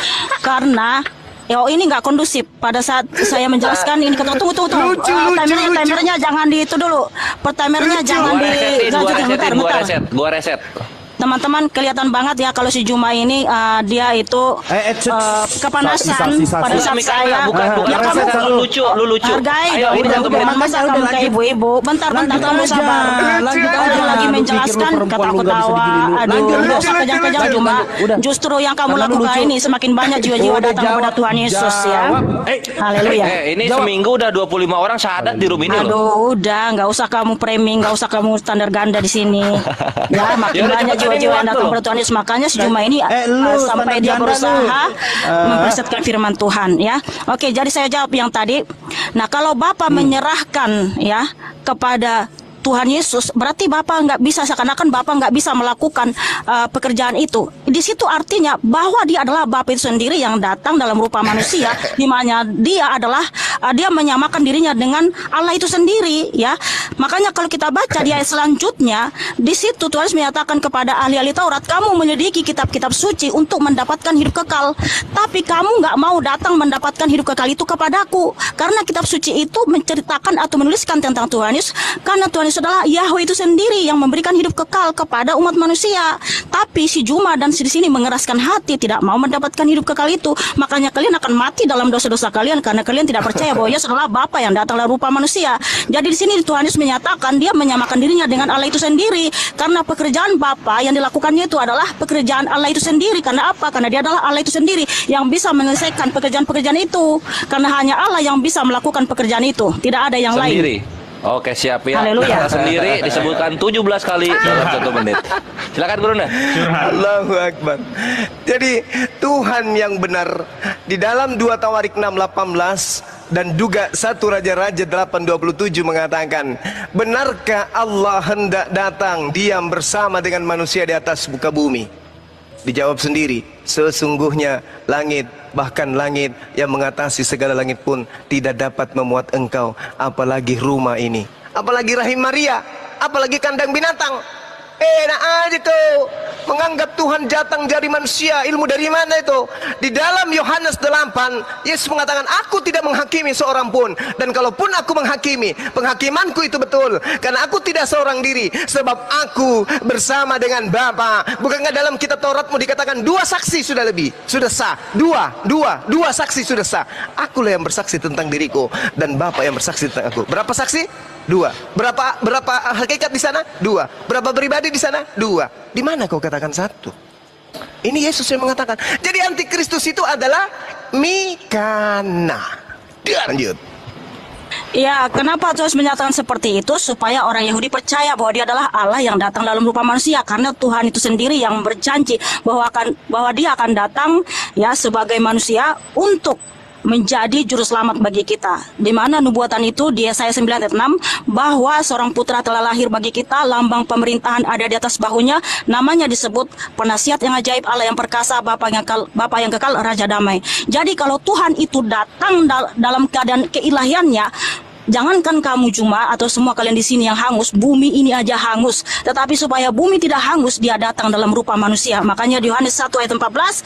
Karena ini nggak kondusif pada saat saya menjelaskan ini. Tunggu. Timernya jangan di itu dulu. Timernya jangan dilanjutin. Bentar. Gua reset. Teman-teman, kelihatan banget ya kalau si Juma ini dia itu kepanasan pada saat saya. Bukan lu lucu. Hargai dong, masa kamu kayak ibu-ibu. Bentar, kamu sabar. Orang lagi menjelaskan, ketawa-ketawa. Aduh, nggak usah kejang-kejang Juma. Justru yang kamu lakukan ini semakin banyak jiwa-jiwa datang kepada Tuhan Yesus ya. Haleluya. Ini seminggu udah 25 orang syahadat di room ini loh. Aduh, udah, nggak usah kamu framing, nggak usah kamu standar ganda di sini. Ya, makin banyak jiwa-jiwa yang datang kepada Tuhan Yesus. Makanya si Juma ini sampai dia berusaha mempersetkan firman Tuhan ya. Oke, jadi saya jawab yang tadi. Nah, kalau Bapa menyerahkan ya kepada Tuhan Yesus, berarti Bapa nggak bisa, seakan-akan Bapa nggak bisa melakukan pekerjaan itu. Di situ artinya bahwa dia adalah Bapa itu sendiri yang datang dalam rupa manusia, di mana dia adalah dia menyamakan dirinya dengan Allah itu sendiri ya. Makanya kalau kita baca di ayat selanjutnya, di situ Tuhan Yesus menyatakan kepada ahli-ahli Taurat, kamu menyelidiki kitab-kitab suci untuk mendapatkan hidup kekal, tapi kamu nggak mau datang mendapatkan hidup kekal itu kepadaku, karena kitab suci itu menceritakan atau menuliskan tentang Tuhan Yesus, karena Tuhan Yesus adalah Yahweh itu sendiri yang memberikan hidup kekal kepada umat manusia. Tapi si Juma dan si di sini mengeraskan hati, tidak mau mendapatkan hidup kekal itu. Makanya kalian akan mati dalam dosa-dosa kalian karena kalian tidak percaya bahwa Yesus adalah Bapa yang datang dalam rupa manusia. Jadi di sini Tuhan Yesus menyatakan dia menyamakan dirinya dengan Allah itu sendiri, karena pekerjaan Bapa yang dilakukannya itu adalah pekerjaan Allah itu sendiri. Karena apa? Karena dia adalah Allah itu sendiri yang bisa menyelesaikan pekerjaan-pekerjaan itu. Karena hanya Allah yang bisa melakukan pekerjaan itu, tidak ada yang lain. Oke, siap ya. Haleluya. Sendiri disebutkan 17 kali dalam 1 menit. Silakan Gurunda. Allahu Akbar. Jadi Tuhan yang benar di dalam 2 Tawarik 6:18 dan juga 1 Raja-Raja 8:27 mengatakan, benarkah Allah hendak datang diam bersama dengan manusia di atas muka bumi? Dijawab sendiri, sesungguhnya langit, bahkan langit yang mengatasi segala langit pun tidak dapat memuat engkau, apalagi rumah ini, apalagi rahim Maria, apalagi kandang binatang. Enak aja tuh menganggap Tuhan datang dari manusia. Ilmu dari mana itu? Di dalam Yohanes 8, Yesus mengatakan, aku tidak menghakimi seorang pun, dan kalaupun aku menghakimi, penghakimanku itu betul, karena aku tidak seorang diri, sebab aku bersama dengan Bapa. Bukankah dalam kitab Tauratmu dikatakan 2 saksi sudah lebih, sudah sah. Dua saksi sudah sah. Akulah yang bersaksi tentang diriku, dan Bapa yang bersaksi tentang aku. Berapa saksi? 2. Berapa hakikat di sana? 2. Berapa pribadi di sana? 2. Di mana kau katakan 1? Ini Yesus yang mengatakan. Jadi antikristus itu adalah Mikana. Lanjut. Ya, kenapa Tuhan menyatakan seperti itu? Supaya orang Yahudi percaya bahwa dia adalah Allah yang datang dalam rupa manusia. Karena Tuhan itu sendiri yang berjanji bahwa dia akan datang ya sebagai manusia untuk menjadi juru selamat bagi kita. Di mana nubuatan itu di Yesaya 9 ayat 6, bahwa seorang putra telah lahir bagi kita, lambang pemerintahan ada di atas bahunya, namanya disebut Penasihat yang ajaib, Allah yang perkasa, Bapa yang kekal, Raja damai. Jadi kalau Tuhan itu datang dalam keadaan keilahiannya, jangankan kamu Juma atau semua kalian di sini yang hangus, bumi ini aja hangus. Tetapi supaya bumi tidak hangus, dia datang dalam rupa manusia. Makanya di Yohanes 1 ayat 14,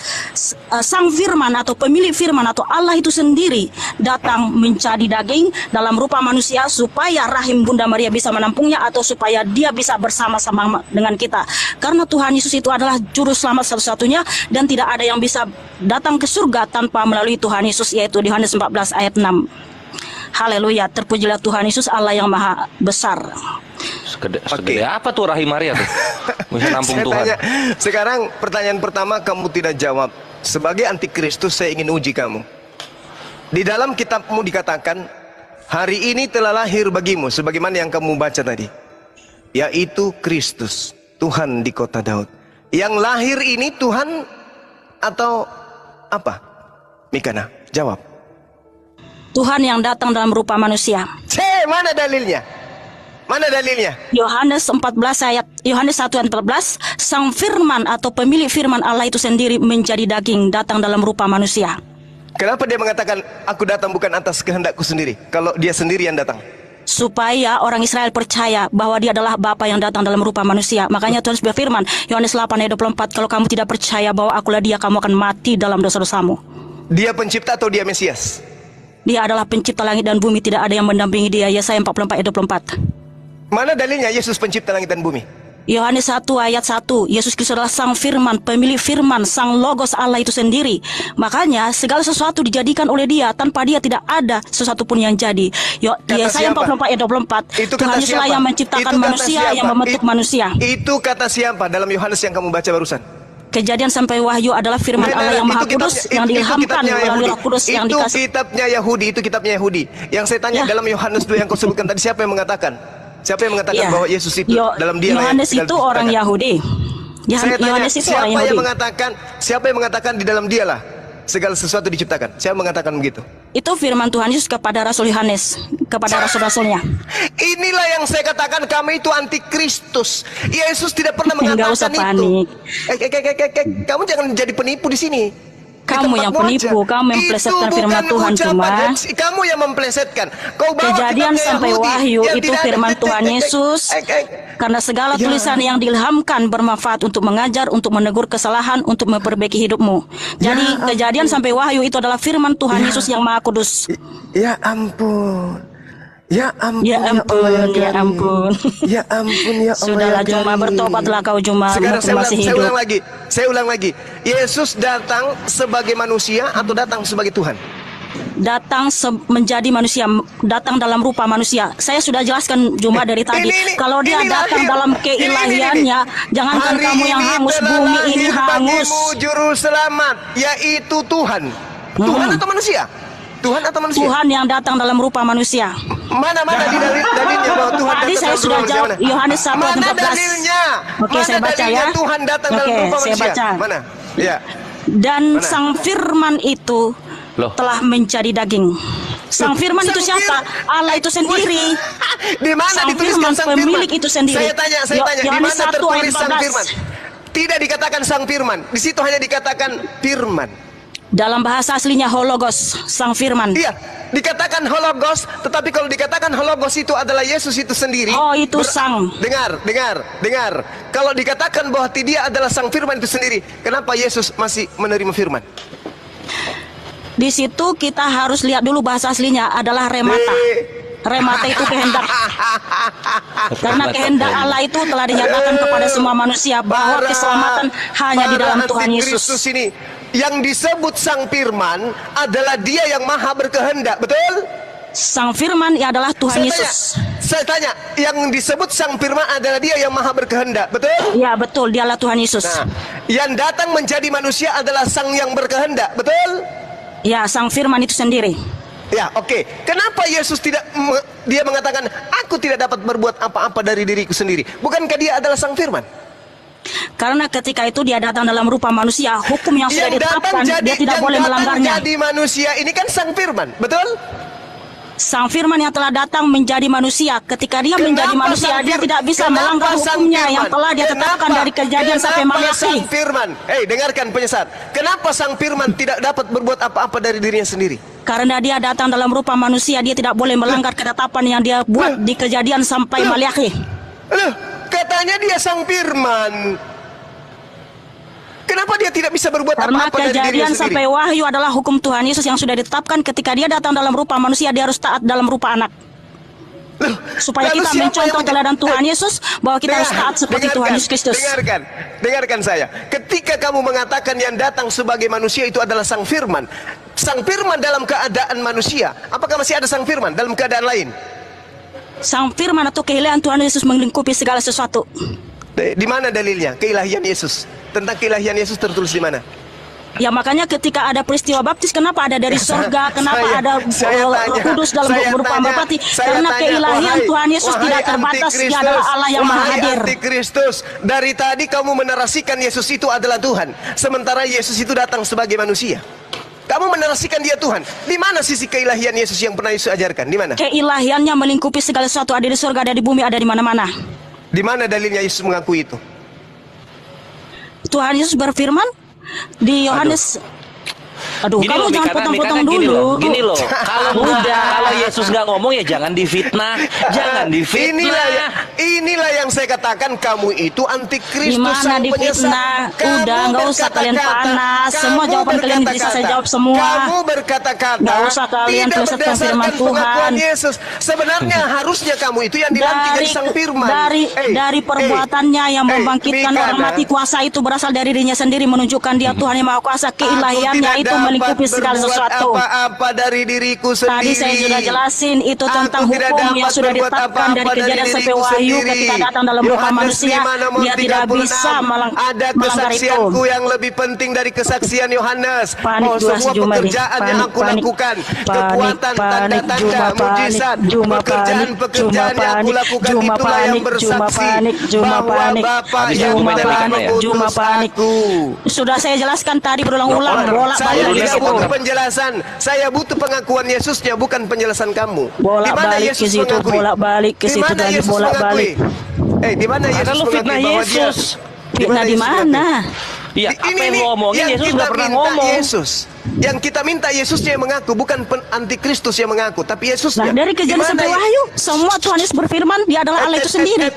Sang Firman atau pemilik firman atau Allah itu sendiri datang menjadi daging dalam rupa manusia, supaya rahim Bunda Maria bisa menampungnya, atau supaya dia bisa bersama-sama dengan kita. Karena Tuhan Yesus itu adalah juru selamat satu-satunya, dan tidak ada yang bisa datang ke surga tanpa melalui Tuhan Yesus, yaitu di Yohanes 14 ayat 6. Haleluya, terpujilah Tuhan Yesus, Allah yang maha besar. Segede apa tuh rahim Maria tuh? Bisa nampung Tuhan. Sekarang pertanyaan pertama kamu tidak jawab. Sebagai antikristus saya ingin uji kamu. Di dalam kitabmu dikatakan, hari ini telah lahir bagimu, sebagaimana yang kamu baca tadi, yaitu Kristus, Tuhan di kota Daud. Yang lahir ini Tuhan atau apa? Mikana, jawab. Tuhan yang datang dalam rupa manusia. Mana dalilnya? Mana dalilnya? Yohanes 1 ayat 14, Sang Firman atau pemilik firman Allah itu sendiri menjadi daging, datang dalam rupa manusia. Kenapa dia mengatakan aku datang bukan atas kehendakku sendiri, kalau dia sendiri yang datang? Supaya orang Israel percaya bahwa dia adalah Bapa yang datang dalam rupa manusia. Makanya Tuhan berfirman, Yohanes 8 ayat 24, kalau kamu tidak percaya bahwa akulah dia, kamu akan mati dalam dosa-dosamu. Dia pencipta atau dia Mesias? Dia adalah pencipta langit dan bumi, tidak ada yang mendampingi dia. Yesaya 44 ayat 24. Mana dalilnya Yesus pencipta langit dan bumi? Yohanes 1 ayat 1, Yesus Kristus adalah Sang Firman, pemilik firman, Sang Logos Allah itu sendiri. Makanya segala sesuatu dijadikan oleh dia, tanpa dia tidak ada sesuatu pun yang jadi. Yesaya 44 ayat 24, Tuhan Yesuslah yang menciptakan manusia, yang membentuk manusia. Itu kata siapa dalam Yohanes yang kamu baca barusan? Kejadian sampai Wahyu adalah firman Allah yang Maha Kudus, yang diilhamkan melalui Roh Kudus yang dikasih. Itu kitabnya Yahudi. Yang saya tanya dalam Yohanes 2 yang kau sebutkan tadi, siapa yang mengatakan? Siapa yang mengatakan bahwa Yesus itu dalam dia? Yohanes itu orang Yahudi. Yohanes itu orang Yahudi. Siapa yang mengatakan di dalam dialah segala sesuatu diciptakan? Siapa mengatakan begitu? Itu firman Tuhan Yesus kepada Rasul Yohanes, kepada rasul-rasulnya. Inilah yang saya katakan, kami itu antikristus. Yesus tidak pernah mengatakan usah itu. panik. Kamu jangan jadi penipu di sini. Kamu yang penipu, kamu memplesetkan firman Tuhan cuma. Kamu yang memplesetkan. Kejadian sampai Wahyu itu firman Tuhan Yesus. Karena segala tulisan yang diilhamkan bermanfaat untuk mengajar, untuk menegur kesalahan, untuk memperbaiki hidupmu. Jadi kejadian sampai Wahyu itu adalah firman Tuhan Yesus yang Maha Kudus. Ya ampun. Ya ampun, ya ampun, ya ampun. Ya ampun, ya Allah. Sudahlah Juma, bertobatlah kau Juma. Sekarang saya ulang lagi. Yesus datang sebagai manusia atau datang sebagai Tuhan? Datang menjadi manusia, datang dalam rupa manusia. Saya sudah jelaskan Juma dari tadi. Kalau dia datang dalam keilahiannya, jangankan kamu yang hangus, bumi ini hangus. Juru selamat, yaitu Tuhan. Tuhan atau manusia? Tuhan atau manusia? Tuhan yang datang dalam rupa manusia. Mana di dalilnya bahwa Tuhan tadi saya sudah jawab Yohanes 1 ayat 14. Mana dalilnya? Oke, saya baca ya. Tuhan datang dalam rupa manusia. Baca. Mana? Ya. Dan Sang Firman itu telah menjadi daging. Sang Firman itu siapa? Allah itu sendiri. Di mana dituliskan Sang Firman? Pemilik itu sendiri. Saya tanya, di mana tertulis Sang Firman? Tidak dikatakan Sang Firman. Di situ hanya dikatakan Firman. Dalam bahasa aslinya hologos, Sang Firman. Iya, dikatakan hologos, tetapi kalau dikatakan hologos itu adalah Yesus itu sendiri. Oh, itu Sang. Dengar. Kalau dikatakan bahwa dia adalah Sang Firman itu sendiri, kenapa Yesus masih menerima firman? Di situ kita harus lihat dulu bahasa aslinya adalah remata. Remata itu kehendak. Karena kehendak Allah itu telah dinyatakan kepada semua manusia bahwa keselamatan hanya di dalam Tuhan Yesus. Ini yang disebut Sang Firman adalah Dia yang Maha berkehendak, betul? Sang Firman adalah Tuhan Yesus. Saya tanya, yang disebut Sang Firman adalah Dia yang Maha berkehendak, betul? Ya, betul, Dialah Tuhan Yesus. Nah, yang datang menjadi manusia adalah Sang yang berkehendak, betul? Ya, Sang Firman itu sendiri. Ya, oke. Kenapa Yesus dia mengatakan, aku tidak dapat berbuat apa-apa dari diriku sendiri? Bukankah Dia adalah Sang Firman? Karena ketika itu dia datang dalam rupa manusia, hukum yang sudah ditetapkan, dia tidak boleh melanggarnya. Jadi manusia ini kan Sang Firman, betul? Sang Firman yang telah datang menjadi manusia. Ketika dia menjadi manusia, dia tidak bisa melanggar hukumnya yang telah dia tetapkan dari Kejadian sampai Maleakhi. Sang Firman, dengarkan penyesat. Kenapa Sang Firman tidak dapat berbuat apa-apa dari dirinya sendiri? Karena dia datang dalam rupa manusia, dia tidak boleh melanggar ketetapan yang dia buat di Kejadian sampai Maleakhi. Katanya dia Sang Firman. Kenapa dia tidak bisa berbuat apa-apa dari dirinya sendiri? Karena Kejadian sampai Wahyu adalah hukum Tuhan Yesus yang sudah ditetapkan. Ketika dia datang dalam rupa manusia, dia harus taat dalam rupa anak. Supaya kita mencontoh teladan Tuhan Yesus, bahwa kita harus taat seperti Tuhan Yesus Kristus. Dengarkan saya. Ketika kamu mengatakan yang datang sebagai manusia itu adalah Sang Firman, Sang Firman dalam keadaan manusia, apakah masih ada Sang Firman dalam keadaan lain? Sang Firman atau keilahian Tuhan Yesus melingkupi segala sesuatu. Di mana dalilnya keilahian Yesus? Tentang keilahian Yesus tertulis di mana? Ya makanya ketika ada peristiwa baptis, kenapa ada dari surga, kenapa ada Roh Kudus dalam berupa merpati? Karena keilahian Tuhan Yesus tidak terbatas, Dia adalah Allah yang maha hadir. Antikristus, dari tadi kamu menarasikan Yesus itu adalah Tuhan, sementara Yesus itu datang sebagai manusia. Kamu menarasikan Dia Tuhan. Di mana sisi keilahian Yesus yang pernah Yesus ajarkan? Di mana? Keilahiannya melingkupi segala sesuatu, ada di surga, ada di bumi, ada di mana-mana. Di mana dalilnya Yesus mengakui itu? Tuhan Yesus berfirman di Yohanes. Aduh, Gini kamu loh, jangan potong-potong dulu. Gini loh, kalau Yesus nggak ngomong ya jangan difitnah, jangan difitnah. Inilah yang saya katakan, kamu itu antikristus. Gimana sang difitnah? penyesat. Udah, nggak usah kalian panas. Semua jawaban kalian bisa saya jawab semua. Kamu berkata-kata. Nggak usah kalian tidak teruskan firman berdasarkan Tuhan. pengakuan Yesus. Sebenarnya harusnya kamu itu yang dilantik jadi sang firman. Dari perbuatannya yang membangkitkan orang mati, kuasa itu berasal dari dirinya sendiri, menunjukkan Dia Tuhan yang Maha Kuasa. Keilahiannya itu melingkupi segala sesuatu. Apa dari diriku sendiri. Tadi saya sudah jelasin itu tentang hukum yang sudah ditetapkan dari Kejadian sampai Wahyu. Ketika datang dalam rupa manusia, Dia tidak bisa ada melanggar itu. kesaksianku yang lebih penting dari kesaksian Yohanes. Panik Semua pekerjaan yang aku lakukan, kekuatan, tanda-tanda, mujizat, pekerjaan-pekerjaan yang aku lakukan, itulah yang bersaksi bahwa Bapa yang mengutus aku. Sudah saya jelaskan tadi berulang-ulang, Saya bolak-balik tidak butuh penjelasan. Saya butuh pengakuan Yesusnya, bukan penjelasan kamu. bolak-balik ke situ, bolak-balik ke situ, dan bolak-balik. Di mana Yesus fitnah mengakui bahwa Dia? Yesus? Fitnah di mana? Iya, apa yang lu omongin Yesus nggak pernah ngomong. Yang kita minta Yesusnya yang mengaku, bukan antikristus yang mengaku, tapi Yesusnya. Nah, dari Kejadian sampai Wahyu, semua Tuhan Yesus berfirman, Dia adalah Allah itu sendiri.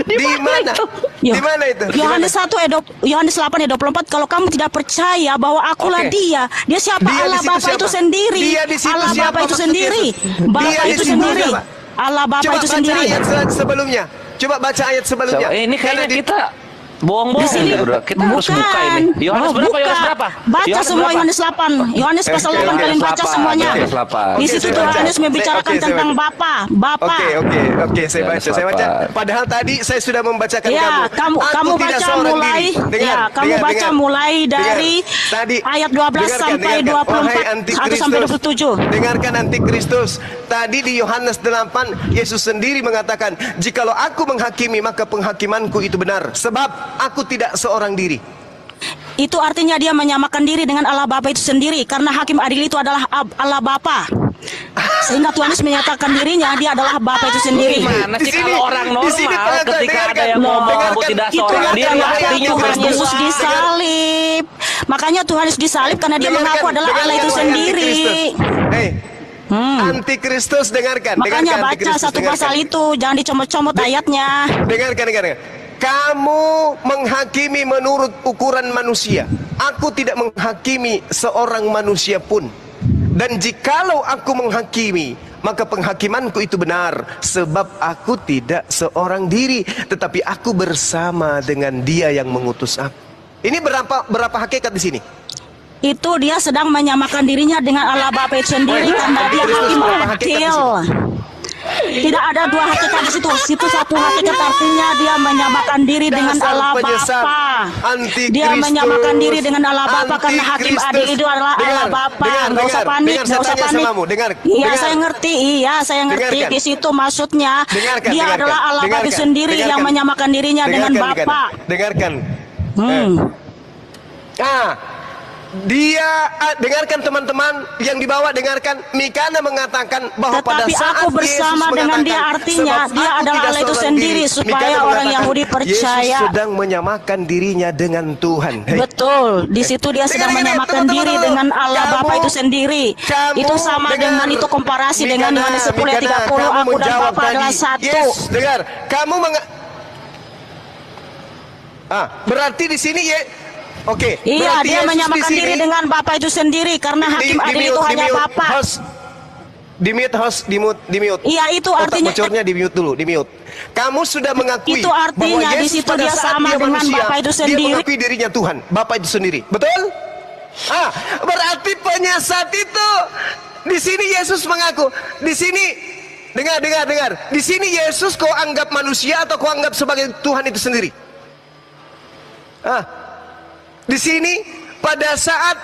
Di mana? Di mana itu? Yohanes 8:24, kalau kamu tidak percaya bahwa akulah Dia siapa? Allah Bapa itu sendiri. Allah Bapa itu sendiri. Bapa itu sendiri. Allah Bapa itu sendiri. Coba baca ayat sebelumnya. Coba baca ayat sebelumnya. Ini kayaknya kita bohong-bohong Di sini bro. Kita harus buka ini. Yohanes berapa? Yohanes berapa? Baca Yohanes semua berapa? Yohanes 8. Yohanes pasal 8 kalian baca semuanya. Di situ Yohanes membicarakan tentang Bapa. Oke, saya baca. Padahal tadi saya sudah membacakan Ya, kamu. kamu baca mulai. Kamu baca mulai dari ayat 12 sampai 24 atau sampai 27. Dengarkan antikristus. Tadi di Yohanes 8 Yesus sendiri mengatakan, "Jikalau aku menghakimi, maka penghakimanku itu benar, sebab aku tidak seorang diri." Itu artinya Dia menyamakan diri dengan Allah Bapa itu sendiri, karena hakim adil itu adalah Allah Bapa. Sehingga Tuhan Yesus menyatakan dirinya Dia adalah Bapa itu sendiri. Gimana sih kalau orang normal ketika ada yang ngomong aku tidak seorang diri, artinya Tuhan Yesus disalib. Makanya Tuhan Yesus disalib karena Dia mengaku adalah Allah itu sendiri. Antikristus, dengarkan. Makanya baca satu pasal itu, jangan dicomot-comot ayatnya. Dengarkan. Kamu menghakimi menurut ukuran manusia. Aku tidak menghakimi seorang manusia pun. Dan jikalau aku menghakimi, maka penghakimanku itu benar, sebab aku tidak seorang diri, tetapi aku bersama dengan Dia yang mengutus aku. Ini berapa hakikat di sini? Itu Dia sedang menyamakan dirinya dengan Allah Bapa itu sendiri, karena Dia hakim adil. Tidak ada dua hakikat di situ. Situ satu hakikat, artinya Dia menyamakan diri dengan Allah Bapa. Dia menyamakan diri dengan Allah Bapa karena hakim adil itu adalah Allah Bapa. Nggak usah panik, nggak usah panik. Iya, saya ngerti. Di situ maksudnya Dia adalah Allah Bapa itu sendiri yang menyamakan dirinya dengan Bapa. Dengarkan. Dengarkan teman-teman yang dibawa, dengarkan. Mikana mengatakan bahwa pada saat aku bersama Yesus dengan Dia, artinya Dia adalah Allah itu sendiri, supaya orang Yahudi percaya. Yesus sedang menyamakan dirinya dengan Tuhan. Betul, di situ Dia sedang menyamakan diri dengan Allah Bapa itu sendiri. Itu sama dengan itu komparasi dengan Yohanes 10 ayat 30, aku dan Bapa adalah satu. Yes, dengar. Berarti di sini Oke. Iya, Dia menyamakan diri dengan Bapa itu sendiri karena hakim adil itu hanya Bapa. Di mute. Iya, itu artinya. Bocornya di mute dulu, di mute. Kamu sudah mengakui itu artinya bahwa di Yesus situ pada Dia saat sama Dia dengan manusia, Bapa itu Dia sendiri. mengakui dirinya Tuhan, Bapa itu sendiri. Betul? Berarti penyesat itu di sini Yesus mengaku. Di sini dengar. Di sini Yesus kau anggap manusia atau kau anggap sebagai Tuhan itu sendiri? Di sini pada saat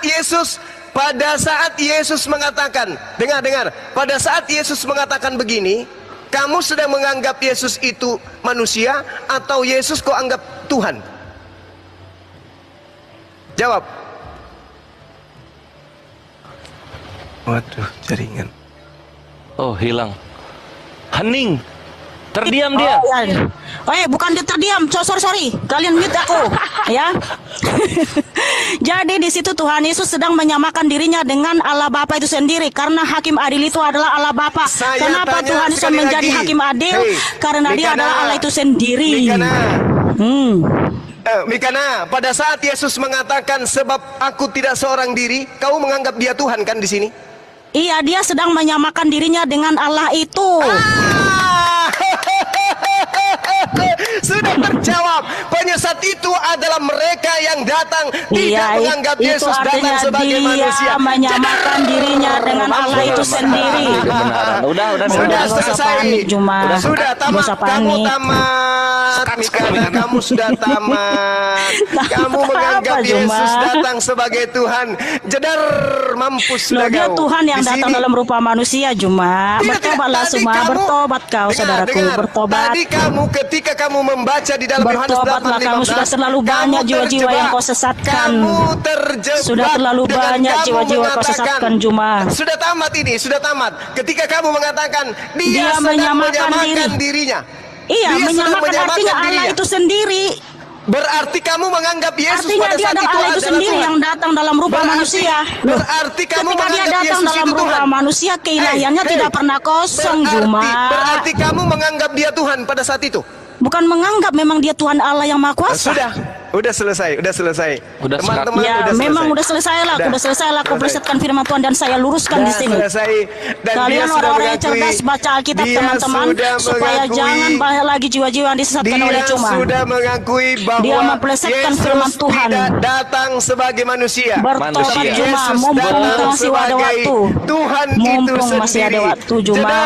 Yesus mengatakan, dengar, pada saat Yesus mengatakan begini, kamu sedang menganggap Yesus itu manusia atau Yesus kau anggap Tuhan? Jawab. Waduh, jaringan. Oh, hilang. Hening. Terdiam dia. Bukan dia terdiam. Sorry. Kalian mute aku, ya. Jadi di situ Tuhan Yesus sedang menyamakan dirinya dengan Allah Bapa itu sendiri, karena hakim adil itu adalah Allah Bapa. Kenapa Tuhan Yesus menjadi hakim adil? Karena dia adalah Allah itu sendiri. Mikana, pada saat Yesus mengatakan sebab aku tidak seorang diri, kau menganggap dia Tuhan kan di sini? Iya, dia sedang menyamakan dirinya dengan Allah itu. Sudah terjawab. Penyesat itu adalah mereka yang datang tidak menganggap Yesus datang sebagai manusia. Menyamakan dirinya dengan Allah itu sendiri. Udah selesai. Sudah tamat. Kamu tamat. Mikana, kamu sudah tamat. Kamu menganggap Yesus datang sebagai Tuhan. Jedar, mampus sudah kau. Dia Tuhan yang datang dalam rupa manusia, Juma. Bertobatlah semua, bertobat kau saudaraku, bertobat. Tadi kamu ketika kamu membaca di dalam Yohanes 8:15, kamu sudah terlalu banyak jiwa-jiwa yang kau sesatkan. Kamu terjebak. Sudah terlalu banyak jiwa-jiwa kau sesatkan, Juma. Sudah tamat ini, sudah tamat. Ketika kamu mengatakan dia sedang menyamakan dirinya. Iya, menyamakan artinya Allah itu sendiri. Berarti kamu menganggap Yesus artinya pada dia saat itu Allah itu sendiri Tuhan yang datang dalam rupa manusia. Berarti kamu ketika dia menganggap datang Yesus dalam itu rupa Tuhan. manusia, keilahiannya tidak pernah kosong, Juma. Berarti kamu menganggap dia Tuhan pada saat itu? Bukan menganggap, memang dia Tuhan Allah yang Maha Kuasa. Udah selesai. Teman-teman ya, memang udah selesai lah. Udah selesai lah. Aku perlihatkan firman Tuhan dan saya luruskan di sini. Dan kalian orang-orang yang cerdas baca Alkitab, teman-teman, supaya jangan banyak lagi jiwa-jiwa yang disesatkan oleh Cuma. Dia sudah mengakui bahwa dia mempelesetkan firman Tuhan. Tidak datang sebagai manusia. Bertobat Cuma, mumpung masih ada waktu. Tuhan itu sendiri. Masih ada waktu, Cuma.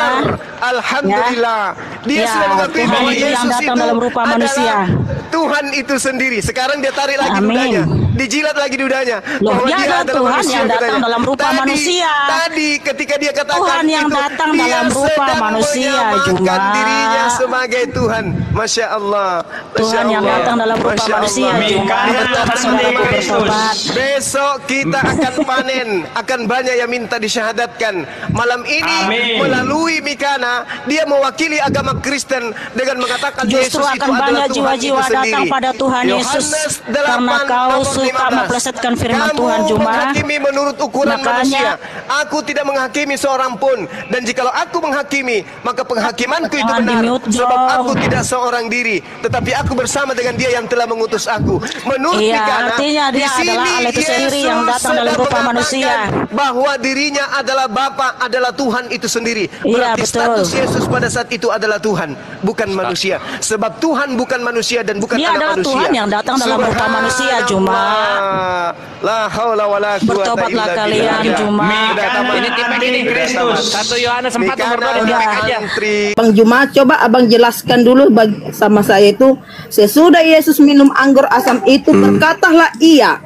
Alhamdulillah. Dia sudah mengakui bahwa Yesus itu dalam rupa manusia. Tuhan itu sendiri. Sekarang dia tarik lagi dudanya, dijilat lagi dudanya. Dia adalah Tuhan yang datang dalam rupa manusia. Tadi ketika dia katakan Tuhan yang datang dalam rupa manusia, Juma. Dirinya sebagai Tuhan. Masya Allah. Tuhan yang datang dalam rupa manusia, Juma. Bertobat. Besok kita akan panen, akan banyak yang minta disyahadatkan. Malam ini melalui Mikana, dia mewakili agama Kristen dengan mengatakan justru Yesus akan banyak jiwa-jiwa datang pada Tuhan Yesus karena kau suka mempelesetkan firman Tuhan, Juma. Menghakimi menurut ukuran manusia. Aku tidak menghakimi seorang pun, dan jikalau aku menghakimi, maka penghakimanku itu benar, sebab aku tidak seorang diri, tetapi aku bersama dengan Dia yang telah mengutus aku. Menurut Mikana, artinya dia adalah Allah itu sendiri yang datang dalam rupa manusia, bahwa dirinya adalah Bapa, adalah Tuhan itu sendiri. Berarti status Yesus pada saat itu adalah Tuhan, bukan manusia. Sebab Tuhan bukan manusia dan bukan dia anak manusia. Dia adalah Tuhan yang datang dalam rupa manusia, Juma. La haula wala quwwata bertobatlah kalian, Juma. Ini tipe ini Kristus. 1 Yohanes 4 nomor 2 aja. Bang Juma, coba abang jelaskan dulu sama saya itu. Sesudah Yesus minum anggur asam itu, berkatalah ia.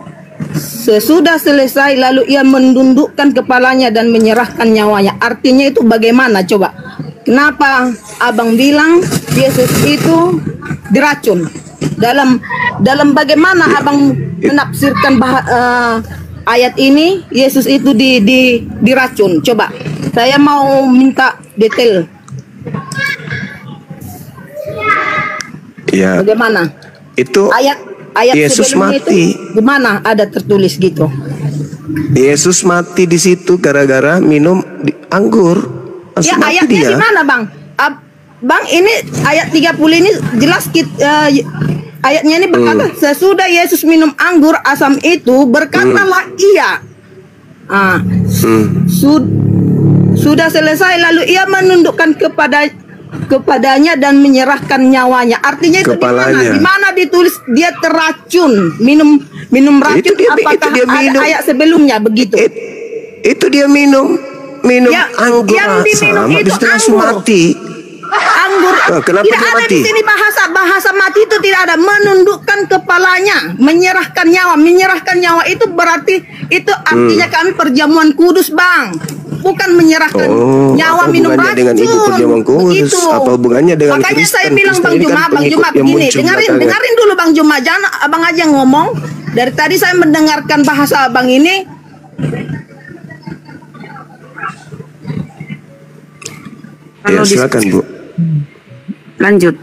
Sesudah selesai, lalu ia menundukkan kepalanya dan menyerahkan nyawanya. Artinya itu bagaimana coba? Kenapa abang bilang Yesus itu diracun? Dalam bagaimana abang menafsirkan ayat ini Yesus itu diracun? Coba saya mau minta detail. Ya. Bagaimana? Itu ayat Yesus mati. Itu gimana ada tertulis gitu? Yesus mati di situ gara-gara minum anggur. Ya, ayatnya di mana, Bang? Bang, ini ayat 30 ini jelas ayatnya ini berkata sesudah Yesus minum anggur asam itu, berkatalah ia. Sudah selesai, lalu ia menundukkan kepadanya dan menyerahkan nyawanya. Artinya itu di mana ditulis dia terracun, minum racun? Apakah dia ada ayat sebelumnya begitu? Itu dia minum ya, anggur yang diminum asam, itu anggur. mati. Anggur Kenapa tidak dia ada mati? di sini bahasa mati itu tidak ada. Menundukkan kepalanya, menyerahkan nyawa itu berarti itu artinya kami perjamuan kudus, Bang. Bukan menyerahkan nyawa minum racun. Dengan ibu perjamuan kudus? Apa hubungannya dengan Makanya Kristen? saya bilang Bang Juma begini, dengarin dulu Bang Juma, jangan abang aja yang ngomong. Dari tadi saya mendengarkan bahasa abang ini. Ya, silakan Bu. Lanjut.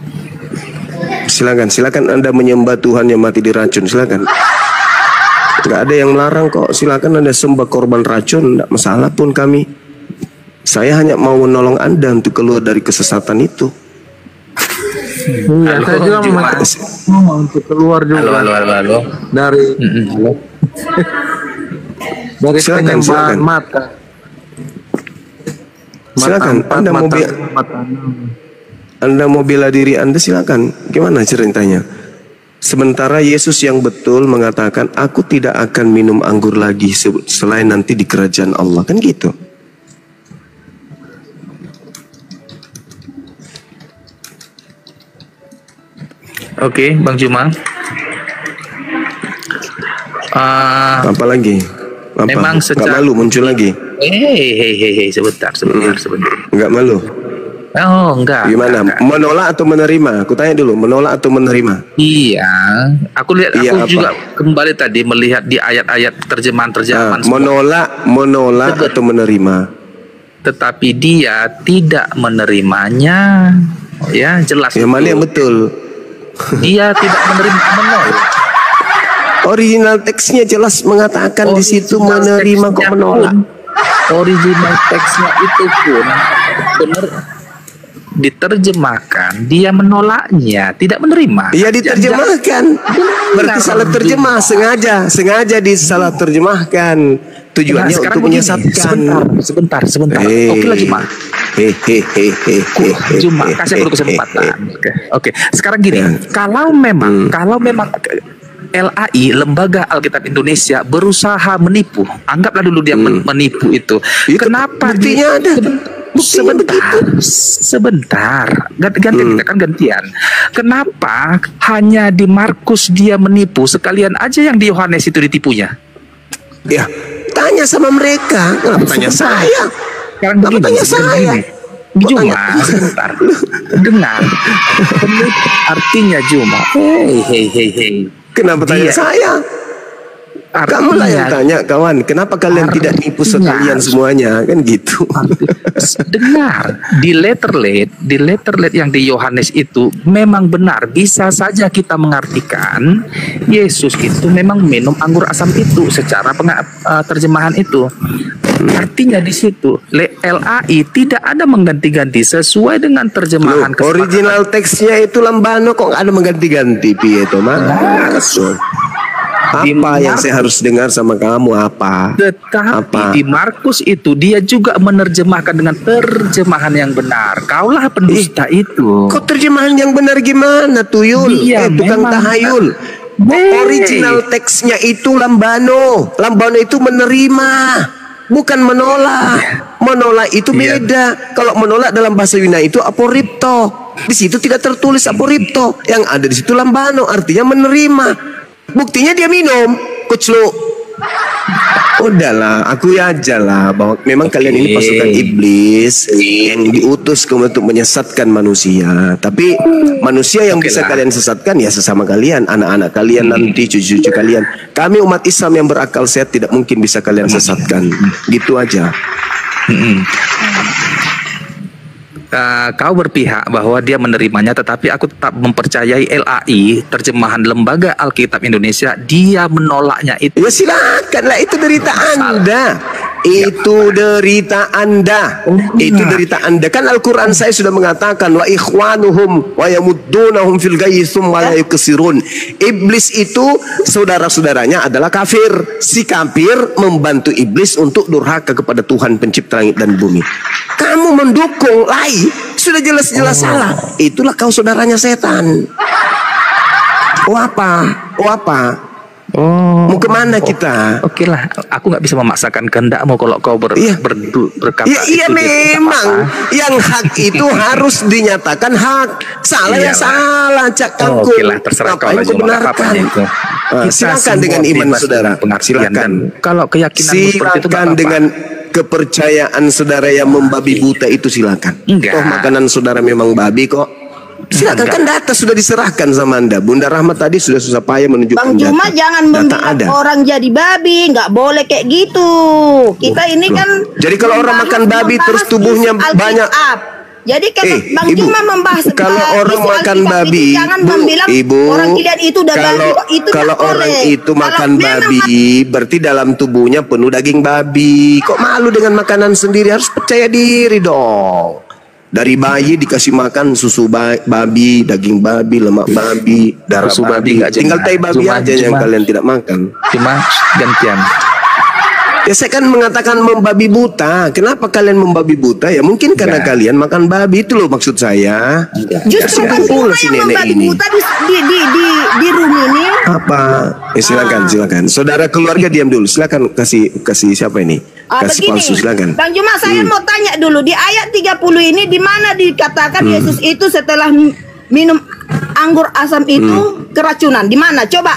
Silakan Anda menyembah Tuhan yang mati diracun, silakan. Nggak ada yang melarang kok, silakan Anda sembah korban racun, nggak masalah pun kami. Saya hanya mau menolong Anda untuk keluar dari kesesatan itu. Iya, saya juga mau untuk keluar juga. Halo. Dari dari Silakan. penyembahan mata. Silakan, Anda mau bela diri Anda, silakan. Gimana ceritanya? Sementara Yesus yang betul mengatakan, aku tidak akan minum anggur lagi selain nanti di kerajaan Allah, kan gitu. Oke, Bang Juma. Apa lagi? Memang Nggak malu muncul lagi? Sebentar. Nggak malu? Oh, enggak. Gimana? Menolak atau menerima? Aku tanya dulu, menolak atau menerima? Iya, aku lihat, Iya, aku apa? juga kembali tadi melihat di ayat-ayat terjemahan. Menolak atau menerima? Tetapi dia tidak menerimanya. Oh, ya, jelas. Yang mana yang betul? Dia tidak menolak. Original teksnya jelas mengatakan di situ menerima kok menolak. Original teksnya itu pun benar diterjemahkan, dia menolaknya, tidak menerima. Iya, diterjemahkan. Berarti salah terjemah, sengaja disalah terjemahkan. Tujuannya untuk menyesatkan. Sebentar. Oke lagi, Pak. Cuma kasih aku kesempatan. Oke. Sekarang gini, kalau memang LAI, Lembaga Alkitab Indonesia, berusaha menipu, anggaplah dulu dia menipu itu. Kenapa buktinya ada? Sebentar, gantian kita kan gantian. Kenapa hanya di Markus dia menipu, sekalian aja yang di Yohanes itu ditipunya? Ya, tanya sama mereka. Kenapa tanya saya? Sekarang begini, tanya saya? Juma, sebentar. Dengar. Artinya Juma. Hei. Kenapa tanya saya? Kamu lah yang tanya, kawan. Kenapa kalian tidak nipu sekalian semuanya? Kan gitu. Dengar, di letterlet yang di Yohanes itu memang benar, bisa saja kita mengartikan Yesus itu memang minum anggur asam itu secara terjemahan itu. Artinya di situ LAI tidak ada mengganti-ganti sesuai dengan terjemahan. Original teksnya itu Lambano, kok nggak ada mengganti-ganti Pietro Mas? Apa yang saya harus dengar sama kamu? Tetapi di Markus itu dia juga menerjemahkan dengan terjemahan yang benar. Kaulah pendusta itu. Kok terjemahan yang benar gimana, Tuyul? Tukang tahayul. Original teksnya itu Lambano. Lambano itu menerima, bukan menolak. Menolak itu beda. Kalau menolak dalam bahasa Yunani itu aporipto. Di situ tidak tertulis aporipto. Yang ada di situ Lambano, artinya menerima. Buktinya dia minum, kuclu. Udahlah, akui aja lah bahwa memang kalian ini pasukan iblis yang diutus untuk menyesatkan manusia. Tapi manusia yang bisa kalian sesatkan ya sesama kalian, anak-anak kalian nanti, cucu-cucu kalian. Kami umat Islam yang berakal sehat tidak mungkin bisa kalian sesatkan. Gitu aja. Kau berpihak bahwa dia menerimanya, tetapi aku tetap mempercayai LAI, terjemahan Lembaga Alkitab Indonesia, dia menolaknya itu. Ya silakanlah, itu derita Anda. Itu derita Anda. Itu derita Anda. Kan Al-Quran saya sudah mengatakan wa ikhwanuhum wa yamuddunahum fil ghayyi tsumma la yuksirun. Iblis itu saudara-saudaranya adalah kafir. Si kafir membantu iblis untuk durhaka kepada Tuhan pencipta langit dan bumi. Kamu mendukung LAI, sudah jelas-jelas salah. Itulah kau saudaranya setan. Oh apa? Oh, mau kemana kita? Oke lah, aku nggak bisa memaksakan kehendakmu kalau kau berkata iya itu memang yang hak itu harus dinyatakan hak, salah ya salah, cak kangkung. Oke lah, terserah kau lah, benarkan itu. Silakan dengan iman saudara, silakan. Kalau keyakinan seperti itu silakan dengan kepercayaan saudara yang membabi buta itu silakan. Toh makanan saudara memang babi kok. Silakan, kan data sudah diserahkan sama Anda. Bunda Rahmat tadi sudah susah payah menunjukkan Bang Juma data. jangan membiarkan orang jadi babi, nggak boleh kayak gitu. Kita ini kan. Jadi kalau orang makan babi terus tubuhnya banyak. Jadi kalau Bang Juma membahas kalau orang makan babi, jangan bilang orang kalian itu udah babi. Itu kalau orang itu makan babi, berarti dalam tubuhnya penuh daging babi. Kok malu dengan makanan sendiri? Harus percaya diri dong. Dari bayi dikasih makan susu babi, daging babi, lemak babi, darah babi. Tinggal tai babi aja yang kalian tidak makan. Cuma gantian. Ya saya kan mengatakan membabi buta. Kenapa kalian membabi buta? Ya mungkin karena kalian makan babi, itu loh maksud saya. Justru kan yang membabi buta di room ini. Apa? Silakan. Saudara keluarga diam dulu. Silakan kasih siapa ini? Kasih palsu, silakan. Bang Juma, saya mau tanya dulu di ayat 30 ini di mana dikatakan Yesus itu setelah minum anggur asam itu keracunan? Di mana? Coba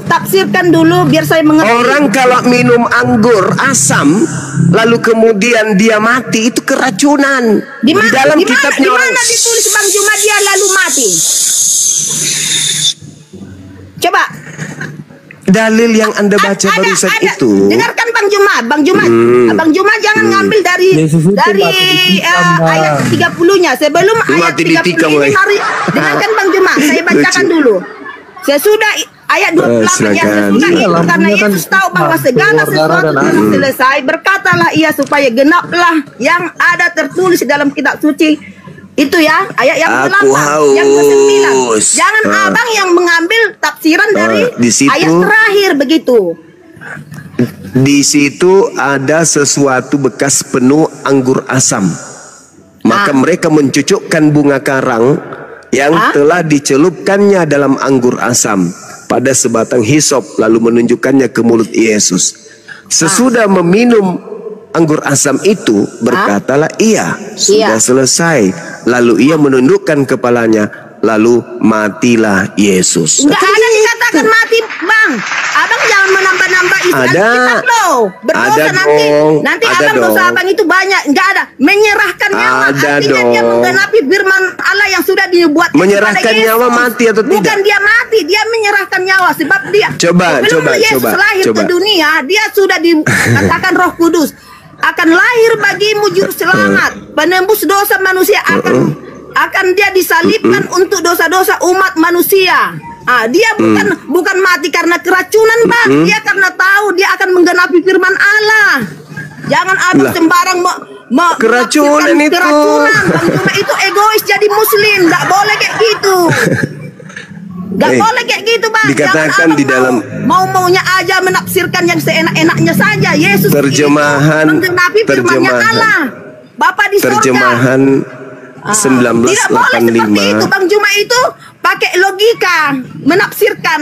tafsirkan dulu biar saya mengerti. Orang kalau minum anggur asam lalu kemudian dia mati itu keracunan. Di dalam kitabnya orang. Di mana ditulis Bang Juma dia lalu mati? Coba. Dalil yang Anda baca barusan itu. Dengarkan Bang Juma jangan ngambil dari ayat 30-nya sebelum ayat 30 ini. Dengarkan Bang Juma, saya bacakan dulu. Sesudah ayat 28 yang sesudah itu karena Yesus tahu bahwa segala sesuatu telah selesai, berkatalah ia supaya genaplah yang ada tertulis dalam kitab suci. Itu ya, ayat yang ke-8, yang ke-9. Jangan abang yang mengambil tafsiran dari ayat terakhir begitu. Di situ ada sesuatu bekas penuh anggur asam. Maka mereka mencucukkan bunga karang yang telah dicelupkannya dalam anggur asam pada sebatang hisop lalu menunjukkannya ke mulut Yesus. Sesudah meminum anggur asam itu berkatalah ia sudah selesai. Lalu ia menundukkan kepalanya, lalu matilah Yesus. Enggak ada dikatakan mati, Bang. Abang jangan menambah-nambah isi Alkitab loh. Berdosa nanti abang dosa abang itu banyak. Enggak ada. Menyerahkan nyawa artinya dia menggenapi firman Allah yang sudah dibuat. Menyerahkan nyawa mati atau tidak? Bukan dia mati, dia menyerahkan nyawa sebab dia coba Yesus lahir ke dunia, dia sudah dikatakan Roh Kudus akan lahir bagimu juru selamat, penembus dosa manusia, akan dia disalibkan untuk dosa-dosa umat manusia. Dia bukan mati karena keracunan, Bang. Dia karena tahu dia akan menggenapi firman Allah. Jangan abang sembarang keracunan itu. Bang Juma itu egois jadi muslim, nggak boleh kayak gitu. Gak boleh kayak gitu, Bang. Dikatakan di dalam maunya aja menafsirkan yang seenak-enaknya saja. Yesus menggenapi firman-Nya Allah. Bapa di surga. Terjemahan 1985. Tidak boleh seperti itu, Bang Juma itu pakai logika menafsirkan.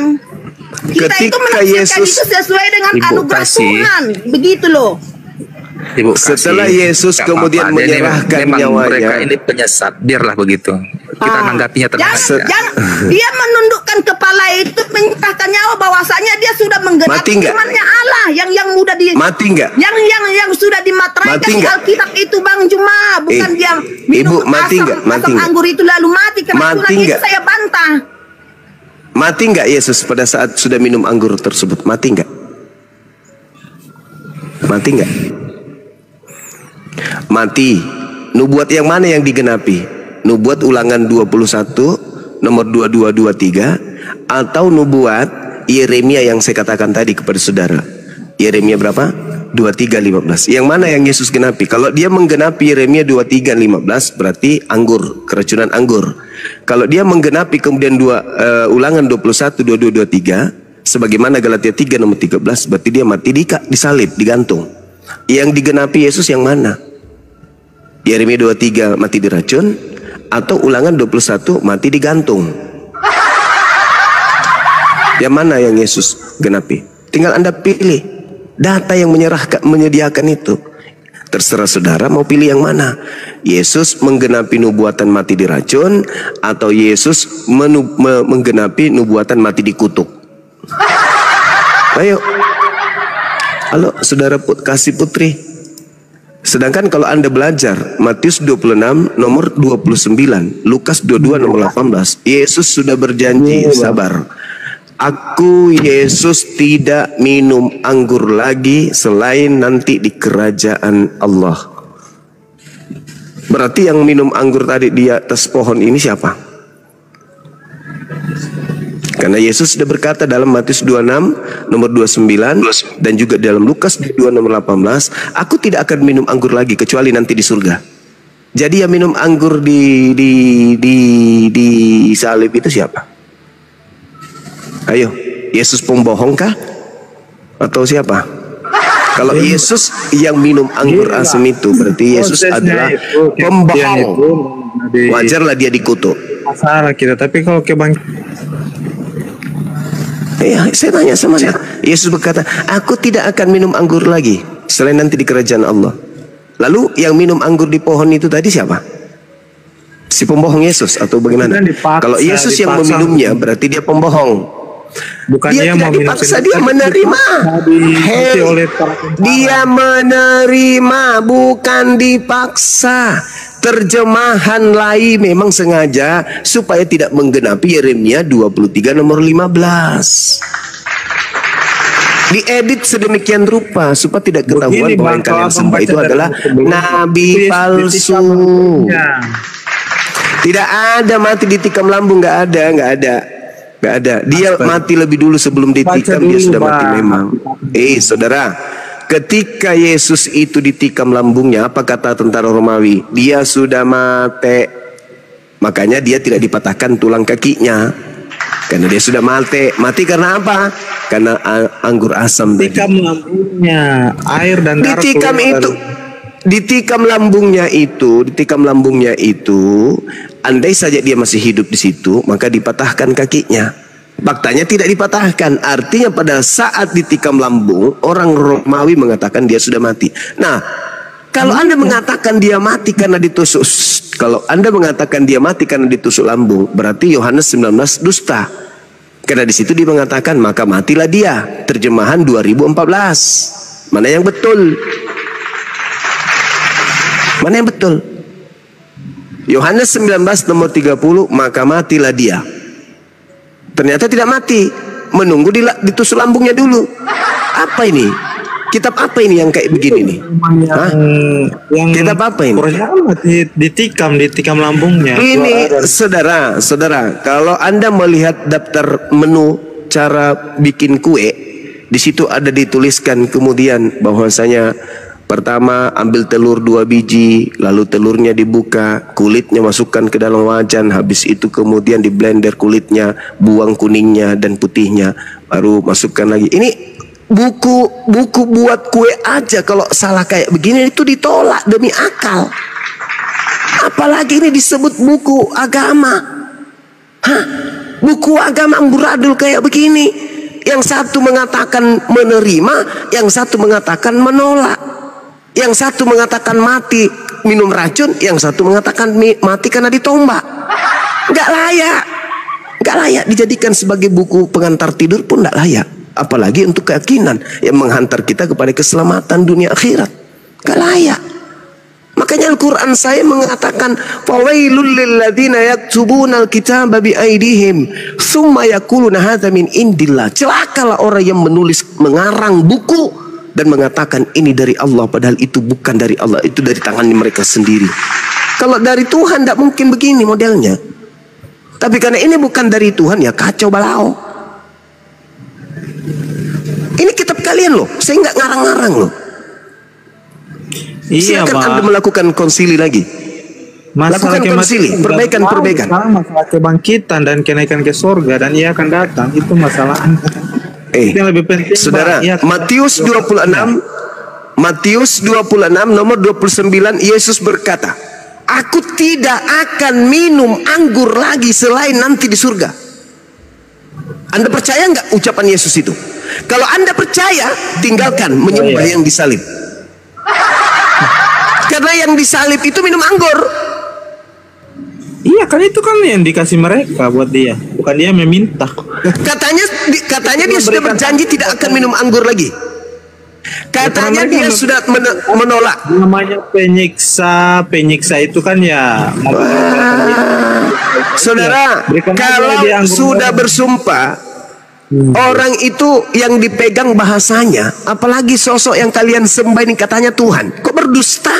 Kita itu menafsirkan itu sesuai dengan anugerah Tuhan. Begitu loh. Setelah Yesus kemudian menyerahkan nyawanya, mereka ini penyesat, biarlah begitu. Kita nanggapinya tenang. Dia menundukkan kepala itu, menyerahkan nyawa, bahwasanya dia sudah menggenapi firman-Nya Allah yang mudah mati nggak? Yang sudah dimateraikan di Alkitab itu, Bang Juma, bukan dia minum asam anggur itu lalu mati. Keracunan itu saya bantah. Mati nggak Yesus pada saat sudah minum anggur tersebut? Mati nggak? Mati nggak? Mati. Nubuat yang mana yang digenapi? Nubuat Ulangan 21 nomor 2223 atau nubuat Yeremia yang saya katakan tadi kepada saudara? Yeremia berapa? 23:15. Yang mana yang Yesus genapi? Kalau dia menggenapi Yeremia 23:15 berarti anggur, keracunan anggur. Kalau dia menggenapi kemudian Ulangan 21 2223 sebagaimana Galatia 3 nomor 13 berarti dia mati disalib, digantung. Yang digenapi Yesus yang mana? Yeremia 23 mati diracun atau Ulangan 21 mati digantung? Yang mana yang Yesus genapi? Tinggal Anda pilih. Data yang menyediakan itu. Terserah saudara mau pilih yang mana. Yesus menggenapi nubuatan mati diracun, atau Yesus menggenapi nubuatan mati dikutuk. Ayo. Halo saudara kasih putri. Sedangkan kalau Anda belajar Matius 26 nomor 29, Lukas 22 nomor 18, Yesus sudah berjanji, sabar. Aku Yesus tidak minum anggur lagi selain nanti di kerajaan Allah. Berarti yang minum anggur tadi di atas pohon ini siapa? Karena Yesus sudah berkata dalam Matius 26 nomor 29 dan juga dalam Lukas 22 nomor 18, aku tidak akan minum anggur lagi kecuali nanti di surga. Jadi yang minum anggur di salib itu siapa? Ayo, Yesus pembohong kah? Atau siapa? Kalau Yesus yang minum anggur asam itu, berarti Yesus adalah pembohong. Wajarlah dia dikutuk. Masalah kita, tapi kalau ke bang, ya, saya tanya sama dia. Yesus berkata, aku tidak akan minum anggur lagi selain nanti di kerajaan Allah. Lalu yang minum anggur di pohon itu tadi siapa? Si pembohong Yesus atau bagaimana? Kalau Yesus yang meminumnya, berarti dia pembohong. bukan dia tidak dipaksa, dia menerima. Dia menerima, bukan dipaksa. Terjemahan lain memang sengaja supaya tidak menggenapi Yeremia 23 nomor 15. Diedit sedemikian rupa supaya tidak ketahuan bahwa yang kalian sembah itu adalah nabi palsu. Tidak ada mati ditikam lambung, nggak ada. Dia mati lebih dulu sebelum ditikam, dia sudah mati memang. Saudara, ketika Yesus itu ditikam lambungnya, apa kata tentara Romawi? Dia sudah mati. Makanya dia tidak dipatahkan tulang kakinya. Karena dia sudah mati. Mati karena apa? Karena anggur asam. Ditikam lambungnya, air dan darah ditikam itu. Ditikam lambungnya itu, andai saja dia masih hidup di situ, maka dipatahkan kakinya. Faktanya tidak dipatahkan. Artinya pada saat ditikam lambung, orang Romawi mengatakan dia sudah mati. Nah, kalau Anda mengatakan dia mati karena ditusuk, lambung, berarti Yohanes 19 dusta. Karena di situ dia mengatakan maka matilah dia. Terjemahan 2014. Mana yang betul? Mana yang betul? Yohanes 19 nomor 30, maka matilah dia. Ternyata tidak mati, menunggu ditusuk lambungnya dulu. Apa ini? Kitab apa ini yang kayak begini nih? Kitab apa ini? Ditikam lambungnya. Ini saudara, kalau Anda melihat daftar menu cara bikin kue, di situ ada dituliskan kemudian bahwasanya pertama ambil telur 2 biji, lalu telurnya dibuka, kulitnya masukkan ke dalam wajan, habis itu kemudian di blender kulitnya, buang kuningnya dan putihnya, baru masukkan lagi. Ini buku buat kue aja kalau salah kayak begini itu ditolak demi akal. Apalagi ini disebut buku agama. Buku agama amburadul kayak begini. Yang satu mengatakan menerima, yang satu mengatakan menolak. Yang satu mengatakan mati minum racun, yang satu mengatakan mati karena ditombak. Nggak layak dijadikan sebagai buku pengantar tidur pun nggak layak. Apalagi untuk keyakinan yang menghantar kita kepada keselamatan dunia akhirat. Nggak layak. Makanya Al-Quran saya mengatakan fawailul lilladzina yaktubuna al-kitaba bi aidihim tsumma yaquluna hadza min indillah. Celakalah orang yang mengarang buku dan mengatakan ini dari Allah, padahal itu bukan dari Allah, itu dari tangan mereka sendiri. Kalau dari Tuhan tidak mungkin begini modelnya. Tapi karena ini bukan dari Tuhan, ya kacau balau. Ini kitab kalian loh, saya nggak ngarang-ngarang loh. Silakan Anda melakukan konsili lagi. Lakukan konsili, perbaikan. Masalah kebangkitan dan kenaikan ke surga dan ia akan datang, itu masalahnya. Yang lebih penting, saudara, Matius 26 nomor 29, Yesus berkata, aku tidak akan minum anggur lagi selain nanti di surga. Anda percaya nggak ucapan Yesus itu? Kalau Anda percaya, tinggalkan menyembah yang disalib. Karena yang disalib itu minum anggur. Iya kan, itu kan yang dikasih mereka buat dia, bukan dia meminta. Katanya dia sudah berjanji tidak akan minum anggur lagi. Katanya dia sudah menolak. Namanya penyiksa itu kan ya. Saudara, kalau sudah bersumpah, orang itu yang dipegang bahasanya, apalagi sosok yang kalian sembah ini katanya Tuhan, kok berdusta?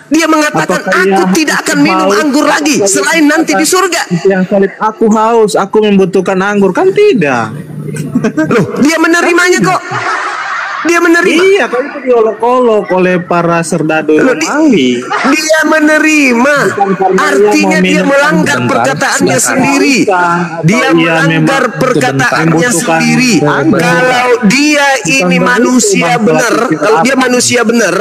Dia mengatakan, aku tidak akan minum anggur lagi selain nanti di surga. Yang salib, aku haus, aku membutuhkan anggur, kan tidak? Loh, dia menerimanya kok. Dia menerima. Iya, kalau itu diolok-olok oleh para serdadu Romawi. Dia menerima. Artinya dia melanggar perkataannya sendiri. Dia melanggar perkataannya sendiri. Kalau dia ini manusia benar, kalau dia manusia benar,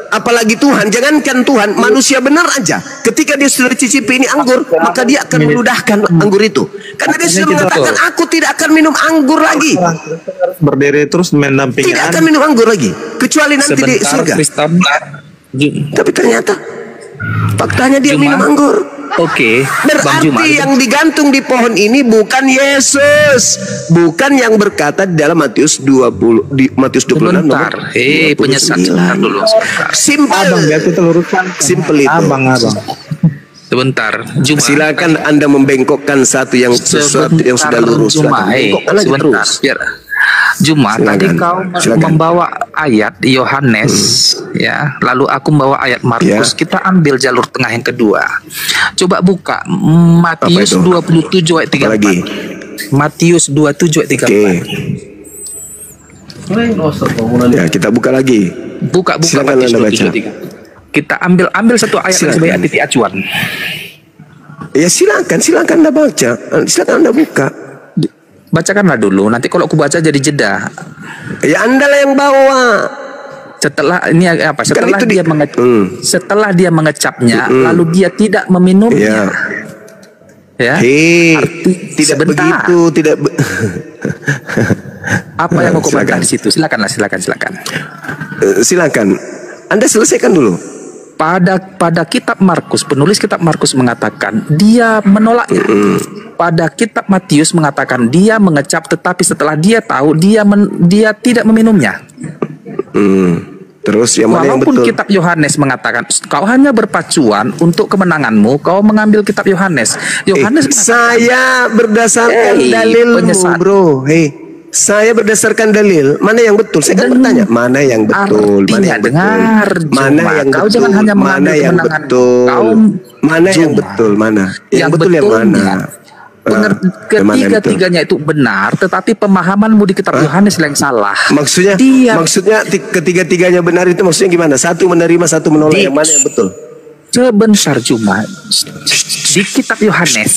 apalagi Tuhan, jangankan Tuhan, manusia benar aja, ketika dia sudah cicipi ini anggur, maka dia akan meludahkan anggur itu. Karena dia sudah mengatakan, aku tidak akan minum anggur lagi. Berdiri terus mendampingi. Tidak akan minum anggur lagi, kecuali nanti di surga. Tapi ternyata faktanya dia minum anggur. Oke, berarti yang digantung di pohon ini bukan Yesus, bukan yang berkata di dalam Matius 20 di Matius 26 nomor 29. Penyesat dulu. Simple itu. Abang. Sebentar, Juma. Silakan Anda membengkokkan sesuatu yang sudah lurus. Sebentar, biar. Juma, tadi kau membawa ayat Yohanes, ya, lalu aku membawa ayat Markus. Kita ambil jalur tengah yang kedua. Coba buka Matius 27 ayat 34. Matius 27 ayat 34. Ya, kita buka lagi. Buka silakan Matius Anda baca. 27. Kita ambil satu ayat yang sebagai titik acuan. Ya, silakan Anda baca. Silakan Anda buka. Bacakanlah dulu, nanti kalau aku baca jadi jeda. Ya, Anda lah yang bawa. Setelah ini apa? Setelah dia mengecapnya, lalu dia tidak meminumnya. Ya. Tidak begitu, tidak. Apa yang aku baca di situ? Silakan. Silakan. Anda selesaikan dulu. Pada kitab Markus, penulis kitab Markus mengatakan dia menolaknya. Pada kitab Matius mengatakan dia mengecap, tetapi setelah dia tahu dia tidak meminumnya. Terus yang mana yang betul? Walaupun kitab Yohanes mengatakan kau hanya berpacuan untuk kemenanganmu, kau mengambil kitab Yohanes. Saya berdasarkan dalilmu, bro. Saya berdasarkan dalil. Mana yang betul? Saya kan bertanya, mana yang betul? Mana yang betul? Mana yang betul? Kau jangan hanya mana yang betul? Mana yang betul? Mana yang betul? Yang mana? Ketiga-tiganya itu benar, tetapi pemahamanmu di kitab Yohanes yang salah. Maksudnya ketiga-tiganya benar itu maksudnya gimana? Satu menerima, satu menolak. Yang mana yang betul? Sebentar, cuma di kitab Yohanes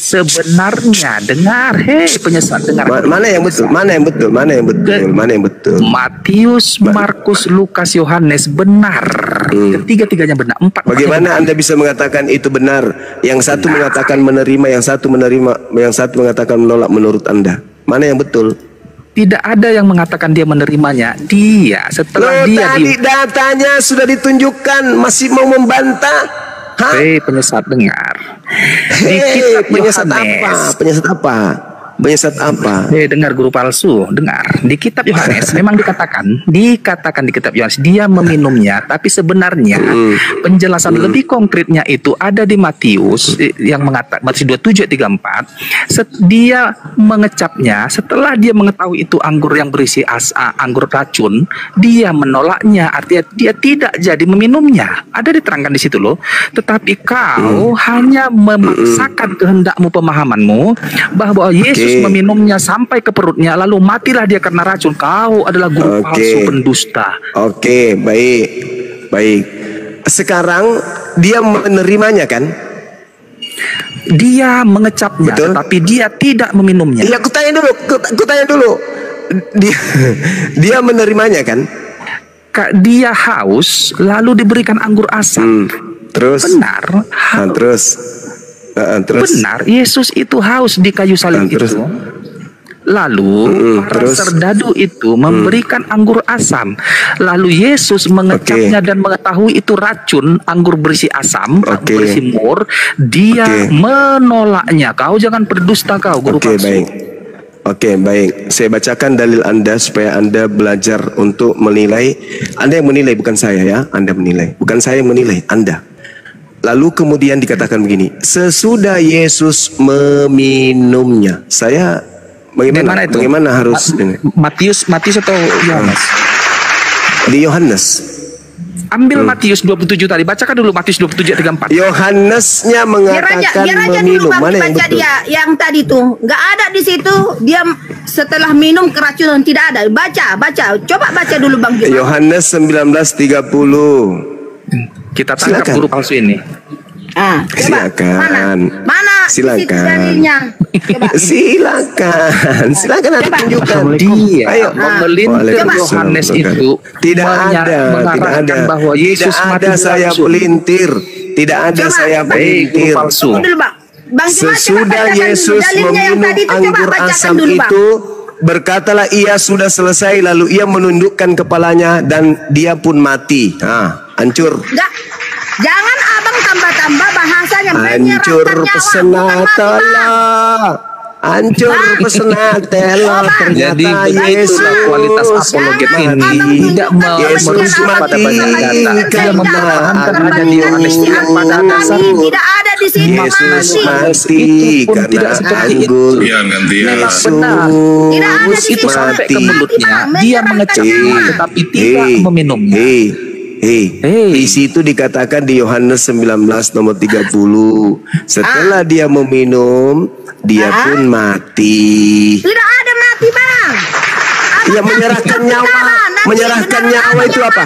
sebenarnya, dengar, penyesat, dengar. Mana yang betul? Mana yang betul? Mana yang betul? Mana yang betul? Matius, Markus, Lukas, Yohanes benar. Ketiga-tiganya benar. Bagaimana Anda bisa mengatakan itu benar? Yang satu mengatakan menerima, yang satu menerima, yang satu mengatakan menolak menurut Anda. Mana yang betul? Tidak ada yang mengatakan dia menerimanya. Dia setelah tadi datanya sudah ditunjukkan, masih mau membantah. Penyesat, dengar. Di kitab Penyesat apa? Dengar guru palsu, dengar. Di kitab Yohanes memang dikatakan di kitab Yohanes dia meminumnya, tapi sebenarnya penjelasan lebih konkretnya itu ada di Matius yang mengatakan Matius 27 ayat 34. Dia mengecapnya setelah dia mengetahui itu anggur yang berisi anggur racun, dia menolaknya, artinya dia tidak jadi meminumnya. Ada diterangkan di situ loh. Tetapi kau hanya memaksakan kehendakmu, pemahamanmu bahwa Yesus meminumnya sampai ke perutnya, lalu matilah dia karena racun. Kau adalah guru palsu, pendusta. Baik. Sekarang dia menerimanya kan? Dia mengecapnya, tetapi dia tidak meminumnya. Iya, aku tanya dulu. Dia menerimanya kan? Dia haus, lalu diberikan anggur asam. Terus? Benar. Terus? Terus? Benar, Yesus itu haus di kayu salib Terus? itu. Lalu para terus? serdadu itu memberikan anggur asam. Lalu Yesus mengecapnya dan mengetahui itu racun, anggur berisi asam, berisi mur. Dia menolaknya. Kau jangan berdusta kau, guru palsu. Baik. Oke, baik. Saya bacakan dalil Anda supaya Anda belajar untuk menilai. Anda yang menilai, bukan saya ya. Anda menilai. Bukan saya yang menilai, Anda. Lalu kemudian dikatakan begini, sesudah Yesus meminumnya. Saya bagaimana itu? Bagaimana harus Matius atau Yohanes? Di Yohanes. Ambil Matius 27 tadi. Bacakan dulu Matius 27:34. Yohanesnya mengatakan meminum. Mana yang betul? Dia yang tadi tuh nggak ada di situ. Dia setelah minum keracunan, tidak ada. Baca. Coba baca dulu Bang Juma. Yohanes 19:30. Kita tangkap guru palsu ini. Silakan. Mana? Silakan. Silakan Anda tunjukkan. Dia memelintir Yohanes itu tidak ada bahwa Yesus mati saya pelintir. Tidak ada saya pelintir. Sesudah Yesus meminum anggur asam itu, berkatalah ia sudah selesai, lalu ia menundukkan kepalanya dan dia pun mati. Hancur. Jangan abang tambah-tambah bahasanya. Hancur pesenatela. Hancur pesenatela. Ternyata Yesus kualitas apologet ini tidak merujuk pada banyak data. Dia mempertahankan ada di Yohanes pada dasarnya. Tidak ada di sini. Yesus mati karena anggur. Memang benar. Yesus itu sampai ke mulutnya. Dia mengecapnya tetapi tidak meminumnya. Di situ dikatakan di Yohanes 19 nomor 30, setelah dia meminum, dia pun mati. Tidak ada mati, Bang. Ya, menyerahkan nyawa. Menyerahkan nyawa itu apa?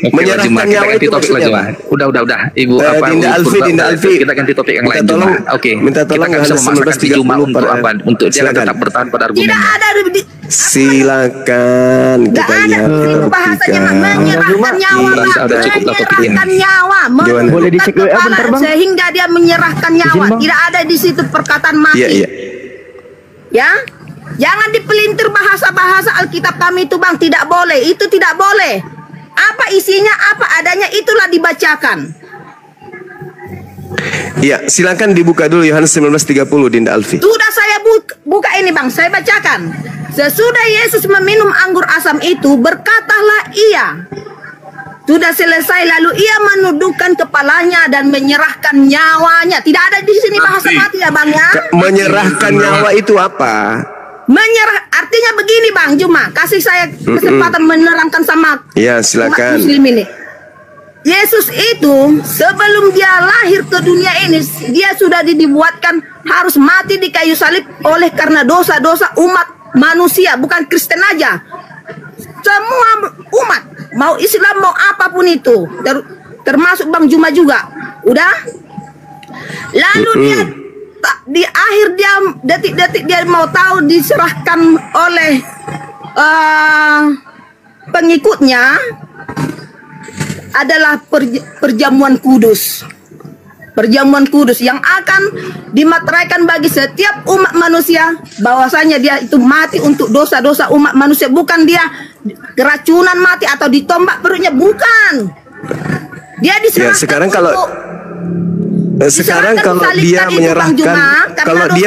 Menyerahkan nyawa itu maksudnya. Udah. Ibu Dinda Alfi. Kita ganti topik yang lain. Minta tolong kita bisa memaksakan si Juma untuk apa? Untuk dia tetap bertahan pada argumennya. Tidak ada. Silakan kita lihat. Bahasanya menyerahkan nyawa, menyerahkan nyawa, boleh dicek bentar Bang, sehingga dia menyerahkan nyawa. Tidak ada di situ perkataan mati. Ya, jangan dipelintir bahasa-bahasa Alkitab kami itu Bang. Tidak boleh, itu tidak boleh. Apa isinya, apa adanya itulah dibacakan. Ya, silakan dibuka dulu Yohanes 19:30 Dinda Alfi. Sudah saya buka ini Bang, saya bacakan. Sesudah Yesus meminum anggur asam itu, berkatalah ia, sudah selesai, lalu ia menundukkan kepalanya dan menyerahkan nyawanya. Tidak ada di sini bahasa mati ya Bang ya. Menyerahkan nyawa itu apa? Artinya begini Bang Juma, kasih saya kesempatan menerangkan sama silakan. umat muslim ini. Yesus itu sebelum dia lahir ke dunia ini, dia sudah dibuatkan harus mati di kayu salib oleh karena dosa-dosa umat manusia, bukan Kristen aja. Semua umat, mau Islam mau apapun itu, termasuk Bang Juma juga. Udah. Lalu dia di akhir dia detik-detik dia mau tahu diserahkan oleh pengikutnya adalah perjamuan kudus. Perjamuan kudus yang akan dimateraikan bagi setiap umat manusia, bahwasanya dia itu mati untuk dosa-dosa umat manusia, bukan dia keracunan mati atau ditombak perutnya, bukan. Dia diserahkan sekarang kalau dia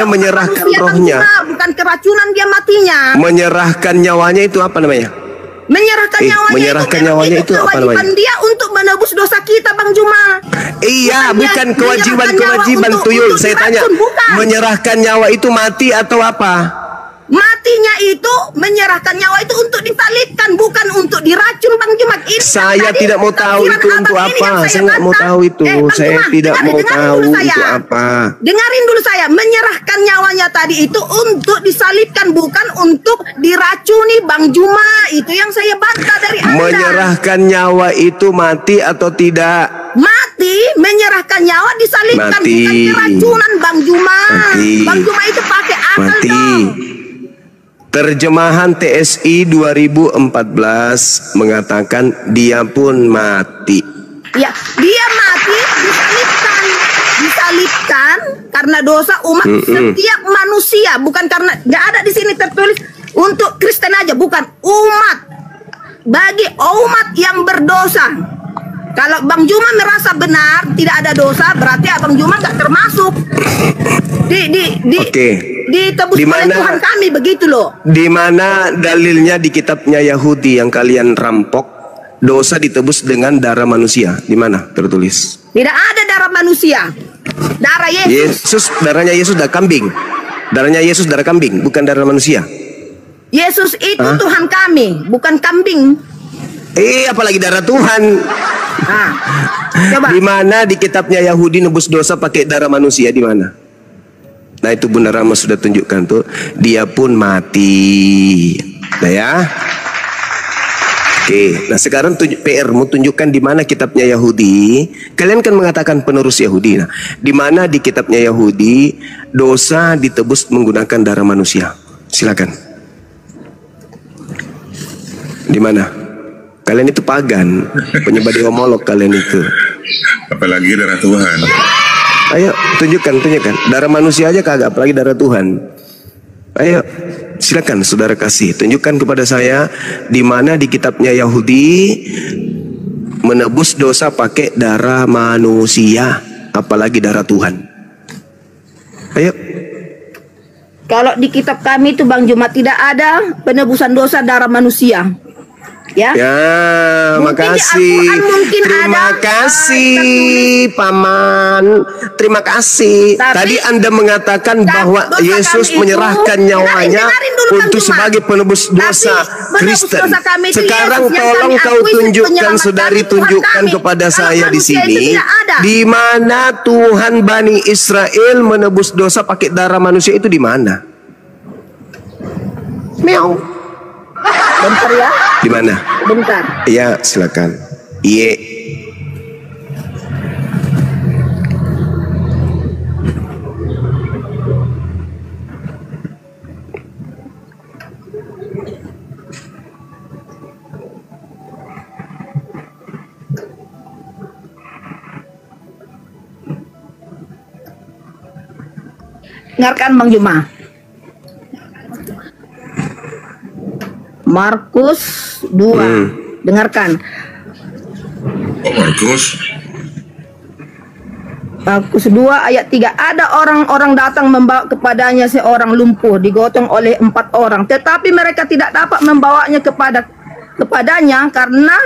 menyerahkan rohnya, bukan keracunan dia matinya. Menyerahkan nyawanya itu apa namanya? Menyerahkan nyawanya itu apa namanya? Dia untuk menebus dosa kita Bang Juma. Iya, bukan kewajiban tuyul. Saya tanya, menyerahkan nyawa itu mati atau apa? Matinya itu, menyerahkan nyawa itu untuk disalibkan, bukan untuk diracun Bang Juma. Saya tidak mau tahu itu untuk apa. Saya nggak mau tahu itu. Saya tidak mau tahu itu apa. Dengarin dulu saya. Menyerahkan nyawanya tadi itu untuk disalibkan, bukan untuk diracuni Bang Juma. Itu yang saya baca dari Anda. Menyerahkan nyawa itu mati atau tidak? Mati, menyerahkan nyawa disalibkan, bukan keracunan Bang Juma. Bang Juma itu pakai akal dong. Terjemahan TSI 2014 mengatakan dia pun mati. Ya, dia mati disalibkan disalibkan karena dosa umat setiap manusia, bukan karena nggak ada di sini tertulis untuk Kristen aja, bukan umat, bagi umat yang berdosa. Kalau Bang Juma merasa benar tidak ada dosa, berarti Abang Juma nggak termasuk ditebus oleh Tuhan kami, begitu loh. Di mana dalilnya di kitabnya Yahudi yang kalian rampok, dosa ditebus dengan darah manusia? Di mana tertulis? Tidak ada darah manusia, darah Yesus. Darahnya Yesus darah kambing. Darahnya Yesus darah kambing, bukan darah manusia. Yesus itu Tuhan kami, bukan kambing. Apalagi darah Tuhan. Coba. Di mana di kitabnya Yahudi nebus dosa pakai darah manusia, di mana? Nah, itu Bunda Rama sudah tunjukkan tuh, dia pun mati. Nah ya. Oke, nah sekarang PR-mu tunjukkan di mana kitabnya Yahudi. Kalian kan mengatakan penerus Yahudi. Nah, di mana di kitabnya Yahudi dosa ditebus menggunakan darah manusia? Silakan. Di mana? Kalian itu pagan, penyembah dewa Molok kalian itu. Apalagi darah Tuhan. Ayo, tunjukkan. Darah manusia aja kagak, apalagi darah Tuhan. Ayo, silakan saudara kasih. Tunjukkan kepada saya di mana di kitabnya Yahudi menebus dosa pakai darah manusia, apalagi darah Tuhan. Ayo. Kalau di kitab kami itu Bang Juma tidak ada penebusan dosa darah manusia. Ya, makasih. Terima kasih, Paman. Terima kasih. Tadi Anda mengatakan bahwa Yesus menyerahkan nyawanya untuk sebagai penebus dosa Kristen. Sekarang tolong kau tunjukkan, saudari, tunjukkan kepada saya di sini, di mana Tuhan Bani Israel menebus dosa pakai darah manusia itu di mana? Meow. Bentar ya. Di mana? Bentar. Iya, silakan. Iya. Dengarkan Bang Juma. Markus 2. Dengarkan. Markus 2 ayat 3. Ada orang-orang datang membawa kepadanya seorang lumpuh digotong oleh 4 orang, tetapi mereka tidak dapat membawanya kepadanya karena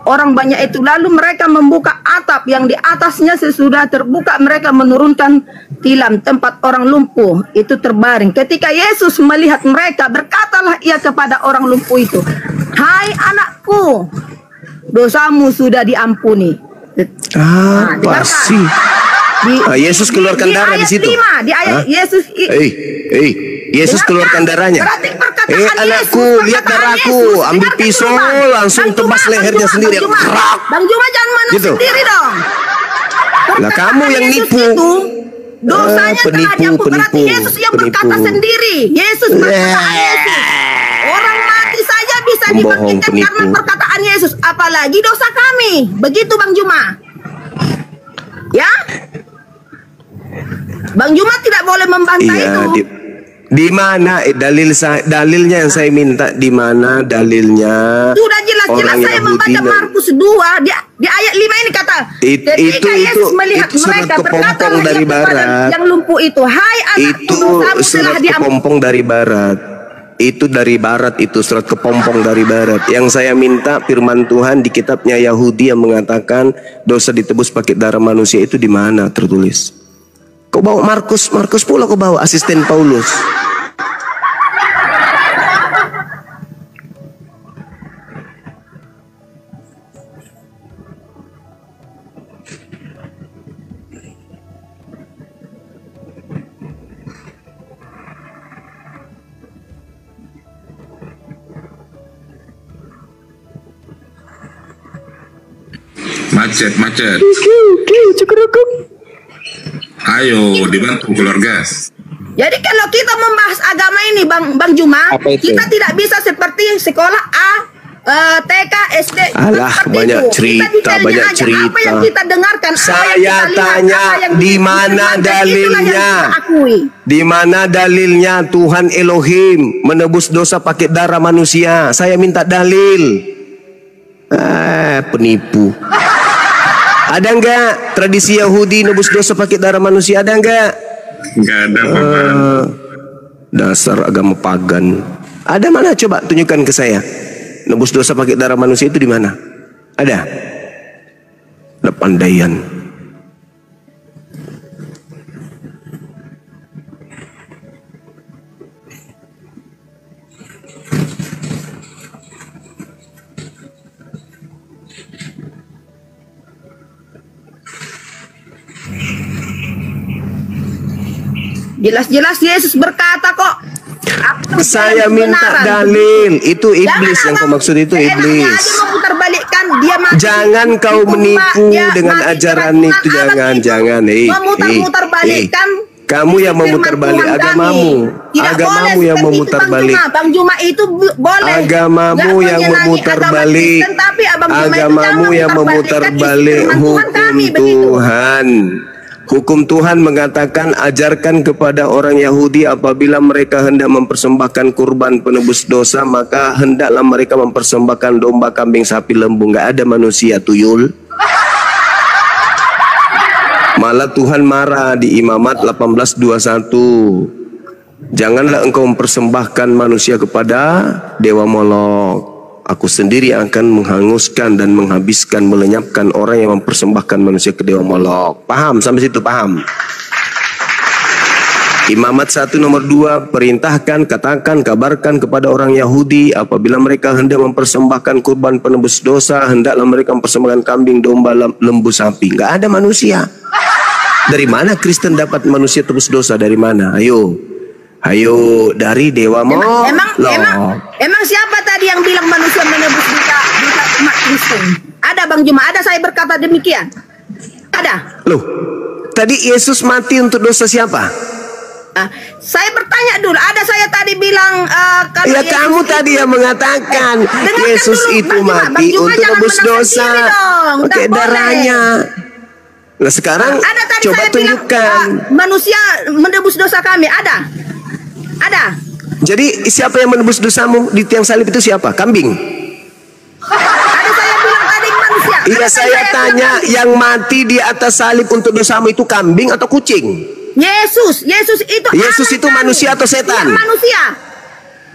orang banyak itu. Lalu mereka membuka atap yang di atasnya, sesudah terbuka mereka menurunkan tilam tempat orang lumpuh itu terbaring. Ketika Yesus melihat mereka, berkatalah ia kepada orang lumpuh itu, "Hai anakku, dosamu sudah diampuni." Apa sih? Yesus keluarkan darah di situ. Di ayat Yesus. Yesus keluarkan darahnya. Anakku, lihat darahku. Ambil pisau, langsung tebas lehernya sendiri. Bang Juma jangan mana sendiri dong. Lah kamu yang nipu. Dosanya telah diampuni. Berarti Yesus yang berkata sendiri. Yesus berkata Yesus. Orang mati saja bisa dibangkitkan karena perkataan Yesus, apalagi dosa kami. Begitu Bang Juma. Ya? Bang Juma tidak boleh membantah itu. Di mana dalilnya yang saya minta, di mana dalilnya? Sudah jelas-jelas saya membaca Markus 2 di ayat 5 ini kata, ketika Yesus melihat mereka, berkatalah dari barat. Yang lumpuh itu, "Hai anakku, dosamu telah diampuni." Kepompong dari barat. Itu dari barat, itu surat kepompong dari barat. Yang saya minta firman Tuhan di kitabnya Yahudi yang mengatakan dosa ditebus pakai darah manusia itu di mana tertulis? Kau bawa Markus pula kau bawa asisten Paulus. Macet. Ayo dibantu keluarga. Jadi kalau kita membahas agama ini Bang Juma, kita tidak bisa seperti sekolah A, TK, SD. Alah, banyak cerita, banyak cerita. Apa yang kita dengarkan? Saya tanya, di mana dalilnya? Di mana dalilnya Tuhan Elohim menebus dosa pakai darah manusia? Saya minta dalil. Penipu. Ada enggak tradisi Yahudi nebus dosa pakai darah manusia? Ada enggak? Enggak ada, dasar agama pagan. Ada mana? Coba tunjukkan ke saya. Nebus dosa pakai darah manusia itu di mana? Ada? Ada pandaian. Jelas-jelas Yesus berkata kok. Saya minta dalil. Itu iblis yang kau maksud, itu iblis. Jangan kau menipu dengan ajaran itu. Jangan. Kamu yang memutar-balik agamamu. Agamamu yang memutar-balik. Bang Juma itu boleh. Agamamu yang memutar-balik. Agamamu yang memutar-balik hukum Tuhan. Hukum Tuhan mengatakan, ajarkan kepada orang Yahudi apabila mereka hendak mempersembahkan kurban penebus dosa, maka hendaklah mereka mempersembahkan domba, kambing, sapi, lembu. Nggak ada manusia, tuyul. Malah Tuhan marah di Imamat 18:21. Janganlah engkau mempersembahkan manusia kepada dewa Molok. Aku sendiri akan menghanguskan dan menghabiskan, melenyapkan orang yang mempersembahkan manusia ke dewa Molok. Paham sampai situ? Paham? Imamat 1 nomor 2, perintahkan, katakan, kabarkan kepada orang Yahudi apabila mereka hendak mempersembahkan kurban penebus dosa, hendaklah mereka mempersembahkan kambing, domba, lembu, sapi. Nggak ada manusia. Dari mana Kristen dapat manusia tebus dosa? Dari mana? Ayo, dari dewa Molok. Emang siapa tadi yang bilang manusia menebus dosa umat Kristen? Ada Bang Juma, ada saya berkata demikian. Ada. Loh, tadi Yesus mati untuk dosa siapa? Saya bertanya dulu, ada saya tadi bilang kalau ya kamu tadi yang mengatakan Yesus itu mati untuk tebus dosa pakai darahnya. Nah sekarang ada tadi coba saya tunjukkan bilang, manusia menebus dosa kami. Ada. Jadi siapa yang menebus dosamu di tiang salib itu siapa? Kambing? Ada saya bilang tadi manusia. Iya saya tanya, yang mati di atas salib untuk dosamu itu kambing atau kucing? Yesus itu manusia atau setan? Tidak manusia.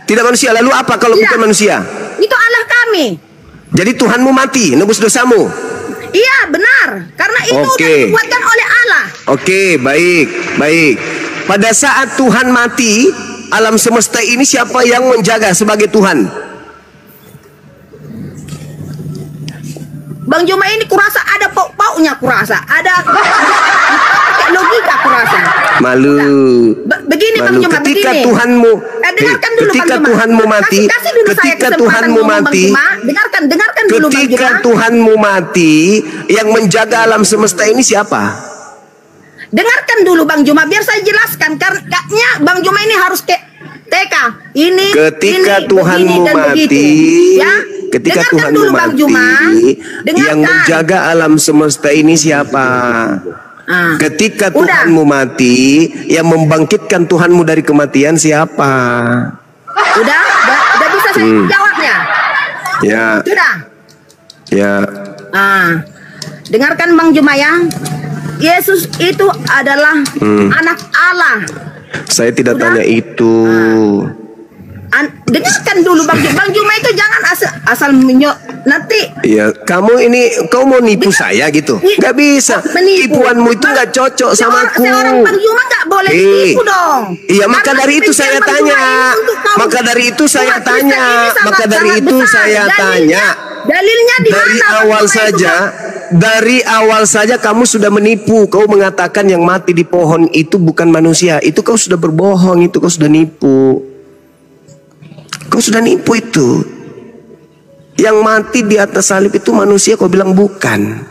Tidak manusia. Lalu apa kalau bukan manusia? Itu Allah kami. Jadi Tuhanmu mati nebus dosamu? Iya benar. Karena itu dibuatkan oleh Allah. Oke, baik. Pada saat Tuhan mati, alam semesta ini siapa yang menjaga sebagai Tuhan? Bang Juma ini kurasa ada pauk-pauknya, kurasa ada logika, kurasa. Malu. Begini Bang Juma, ketika begini. Tuhanmu, dengarkan dulu ketika Bang Juma. Tuhanmu mati, kasih dulu ketika saya Tuhanmu mati, dengarkan dulu Bang Juma. Ketika Tuhanmu mati, yang menjaga alam semesta ini siapa? Dengarkan dulu Bang Juma, biar saya jelaskan. Karena Bang Juma ini harus ke TK. Ketika Tuhanmu mati, ya? Ketika Tuhanmu mati, yang menjaga alam semesta ini siapa? Ketika Tuhanmu mati, yang membangkitkan Tuhanmu dari kematian siapa? Udah bisa saya jawabnya? Ya. Sudah. Ya. Dengarkan Bang Juma ya. Yesus itu adalah anak Allah. Saya tidak tanya itu. Dengarkan dulu Bang Juma itu jangan asal menyok nanti. Iya, kamu mau nipu saya gitu? Gak bisa. Tipuanmu itu gak cocok sama aku. Seorang Bang Juma gak boleh ditipu dong. Iya, maka dari itu saya tanya. Maka dari itu saya tanya. Dalilnya di mana? Dari awal saja kamu sudah menipu. Kau mengatakan yang mati di pohon itu bukan manusia. Itu kau sudah berbohong, itu kau sudah nipu. Kau sudah nipu itu. Yang mati di atas salib itu manusia, kau bilang bukan.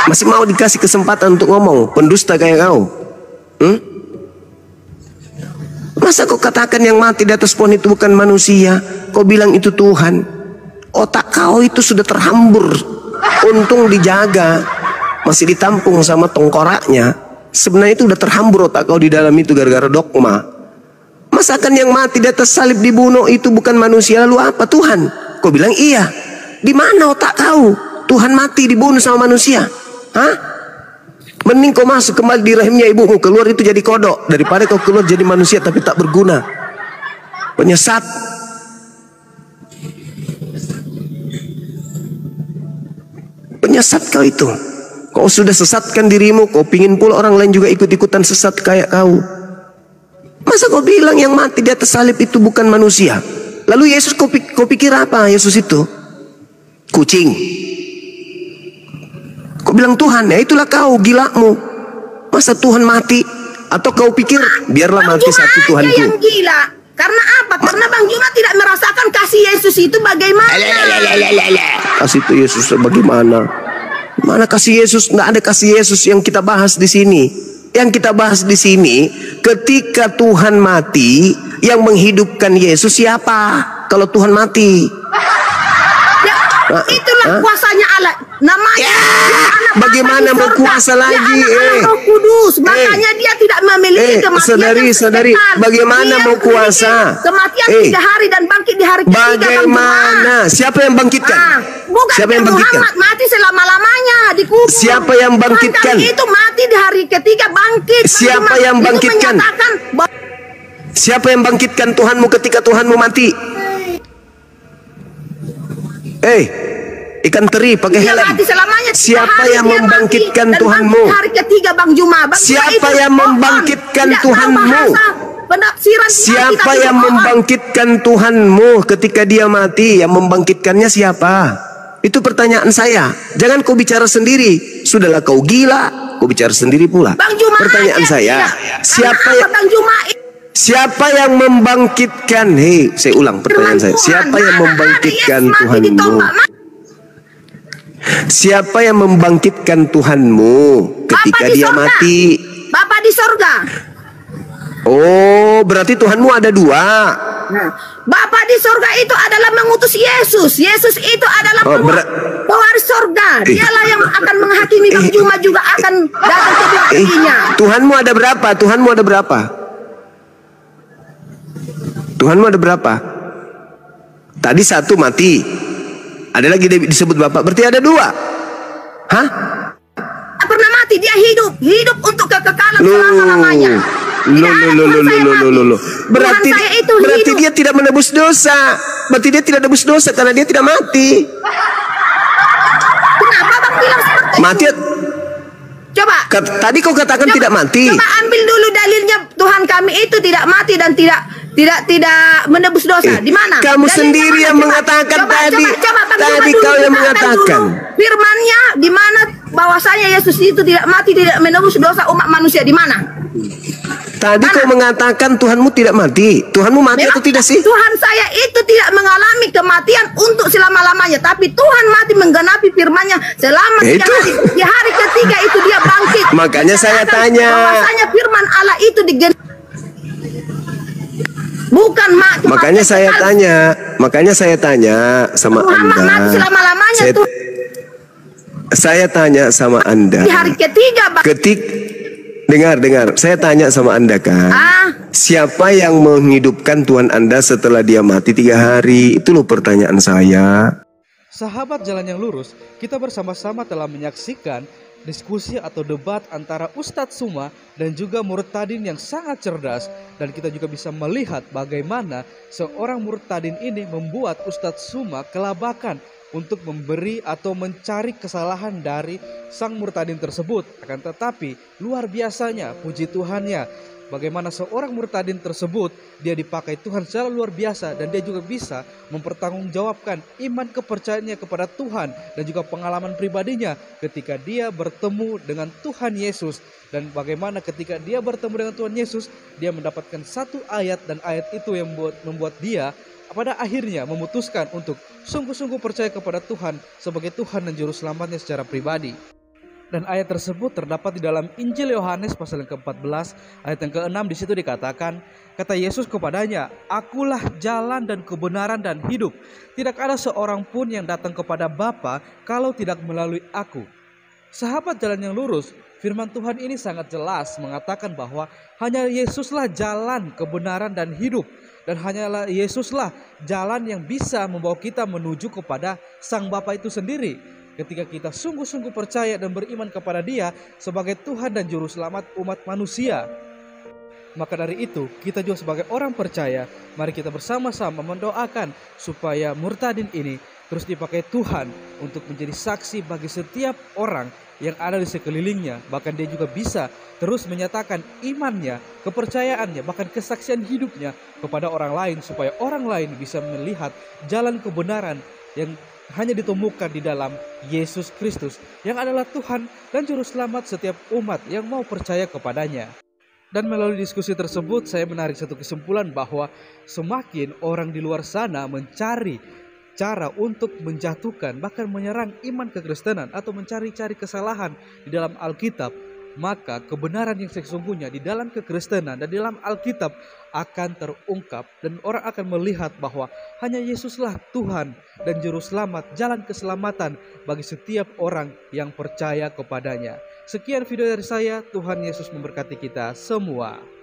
Masih mau dikasih kesempatan untuk ngomong, pendusta kayak kau. Masa kau katakan yang mati di atas pohon itu bukan manusia? Kau bilang itu Tuhan. Otak kau itu sudah terhambur. Untung dijaga, masih ditampung sama tengkoraknya. Sebenarnya itu udah terhambur otak kau di dalam itu gara-gara dogma. Masakan yang mati di atas salib dibunuh itu bukan manusia, lalu apa? Tuhan. Kau bilang iya. Di mana otak kau? Tuhan mati dibunuh sama manusia. Hah? Mending kau masuk kembali di rahimnya ibumu, keluar itu jadi kodok, daripada kau keluar jadi manusia tapi tak berguna. Penyesat. Penyesat kau itu. Kau sudah sesatkan dirimu, kau pingin pula orang lain juga ikut-ikutan sesat kayak kau. Masa kau bilang yang mati di atas salib itu bukan manusia? Lalu Yesus, kau pikir apa Yesus itu? Kucing. Kau bilang Tuhan, ya itulah kau gilamu. Masa Tuhan mati? Atau kau pikir biarlah mati satu Tuhanku? Yang gila. Karena apa? Karena Bang Juma tidak merasakan kasih Yesus itu bagaimana. Kasih itu Yesus bagaimana? Mana kasih Yesus? Nggak ada kasih Yesus yang kita bahas di sini. Yang kita bahas di sini, ketika Tuhan mati, yang menghidupkan Yesus siapa? Kalau Tuhan mati, itulah kuasanya Allah. Namanya bagaimana mau kuasa lagi? Roh Kudus. Makanya dia tidak memiliki kematian. Saudari, bagaimana mau kuasa? Kematian 3 hari dan bangkit di hari ketiga. Bagaimana? Siapa yang bangkitkan? Bukan siapa yang bangkitkan? Muhammad mati selama-lamanya dikubur. Siapa yang bangkitkan? Itu mati di hari ketiga bangkit. Siapa yang bangkitkan? Siapa yang bangkitkan Tuhanmu ketika Tuhanmu mati? Ikan teri pakai helm. Siapa yang membangkitkan Tuhanmu? Hari ketiga Bang Juma. Siapa yang membangkitkan Tuhanmu? Siapa yang membangkitkan Tuhanmu ketika dia mati? Yang membangkitkannya siapa? Itu pertanyaan saya. Jangan kau bicara sendiri. Sudahlah kau gila, kau bicara sendiri pula. Pertanyaan saya, siapa yang membangkitkan? Saya ulang pertanyaan saya. Siapa yang membangkitkan Tuhanmu? Siapa yang membangkitkan Tuhanmu ketika dia mati? Bapa di sorga. Oh, berarti Tuhanmu ada 2. Bapa di sorga itu adalah mengutus Yesus. Yesus itu adalah pewaris sorga. Dialah yang akan menghakimi. Bang Juma juga akan datang ke hatinya. Tuhanmu ada berapa? Tuhanmu ada berapa? Tuhanmu ada berapa? Tadi 1 mati. Ada lagi disebut Bapak. Berarti ada 2. Hah? Pernah mati, dia hidup untuk kekekalan selama-lamanya. Berarti dia tidak menebus dosa. Berarti dia tidak menebus dosa karena dia tidak mati. Kenapa Bang bilang seperti itu? Mati. Coba. Tadi kau katakan tidak mati. Coba ambil dulu dalilnya Tuhan kami itu tidak mati dan tidak menebus dosa. Di mana? Kamu sendiri yang mengatakan tadi. Tadi kau yang mengatakan. Firman-Nya di mana bahwasanya Yesus itu tidak mati, tidak menebus dosa umat manusia, di mana? Tadi kau mengatakan Tuhanmu tidak mati. Tuhanmu mati atau tidak sih? Tuhan saya itu tidak mengalami kematian untuk selama-lamanya, tapi Tuhan mati menggenapi firman-Nya selama 3 hari. Di hari ketiga itu dia bangkit. Makanya saya tanya. Bahwasanya firman Allah itu bukan mati. Makanya saya tanya sama Muhammad Anda. Mati selama-lamanya saya tanya sama Anda. Di hari ketiga, dengar. Saya tanya sama Anda kan. Siapa yang menghidupkan Tuhan Anda setelah dia mati 3 hari? Itu loh pertanyaan saya. Sahabat Jalan yang Lurus, kita bersama-sama telah menyaksikan diskusi atau debat antara Ustadz Suma dan juga Murtadin yang sangat cerdas. Dan kita juga bisa melihat bagaimana seorang Murtadin ini membuat Ustadz Suma kelabakan untuk memberi atau mencari kesalahan dari sang Murtadin tersebut. Akan tetapi luar biasanya, puji Tuhannya, bagaimana seorang Murtadin tersebut dia dipakai Tuhan secara luar biasa, dan dia juga bisa mempertanggungjawabkan iman kepercayaannya kepada Tuhan dan juga pengalaman pribadinya ketika dia bertemu dengan Tuhan Yesus. Dan bagaimana ketika dia bertemu dengan Tuhan Yesus, dia mendapatkan satu ayat, dan ayat itu yang membuat dia pada akhirnya memutuskan untuk sungguh-sungguh percaya kepada Tuhan sebagai Tuhan dan Juru Selamatnya secara pribadi. Dan ayat tersebut terdapat di dalam Injil Yohanes pasal yang ke-14 ayat yang ke-6. Di situ dikatakan, kata Yesus kepadanya, "Akulah jalan dan kebenaran dan hidup. Tidak ada seorang pun yang datang kepada Bapa kalau tidak melalui aku." Sahabat jalan yang lurus, firman Tuhan ini sangat jelas mengatakan bahwa hanya Yesuslah jalan, kebenaran dan hidup. Dan hanyalah Yesuslah jalan yang bisa membawa kita menuju kepada Sang Bapa itu sendiri. Ketika kita sungguh-sungguh percaya dan beriman kepada Dia sebagai Tuhan dan Juru Selamat umat manusia. Maka dari itu, kita juga sebagai orang percaya, mari kita bersama-sama mendoakan supaya Murtadin ini terus dipakai Tuhan untuk menjadi saksi bagi setiap orang yang ada di sekelilingnya. Bahkan dia juga bisa terus menyatakan imannya, kepercayaannya, bahkan kesaksian hidupnya kepada orang lain, supaya orang lain bisa melihat jalan kebenaran yang hanya ditemukan di dalam Yesus Kristus, yang adalah Tuhan dan Juru Selamat setiap umat yang mau percaya kepadanya. Dan melalui diskusi tersebut saya menarik satu kesimpulan bahwa semakin orang di luar sana mencari cara untuk menjatuhkan bahkan menyerang iman kekristenan atau mencari-cari kesalahan di dalam Alkitab, maka kebenaran yang sesungguhnya di dalam kekristenan dan di dalam Alkitab akan terungkap dan orang akan melihat bahwa hanya Yesuslah Tuhan dan Juru Selamat, jalan keselamatan bagi setiap orang yang percaya kepadanya. Sekian video dari saya, Tuhan Yesus memberkati kita semua.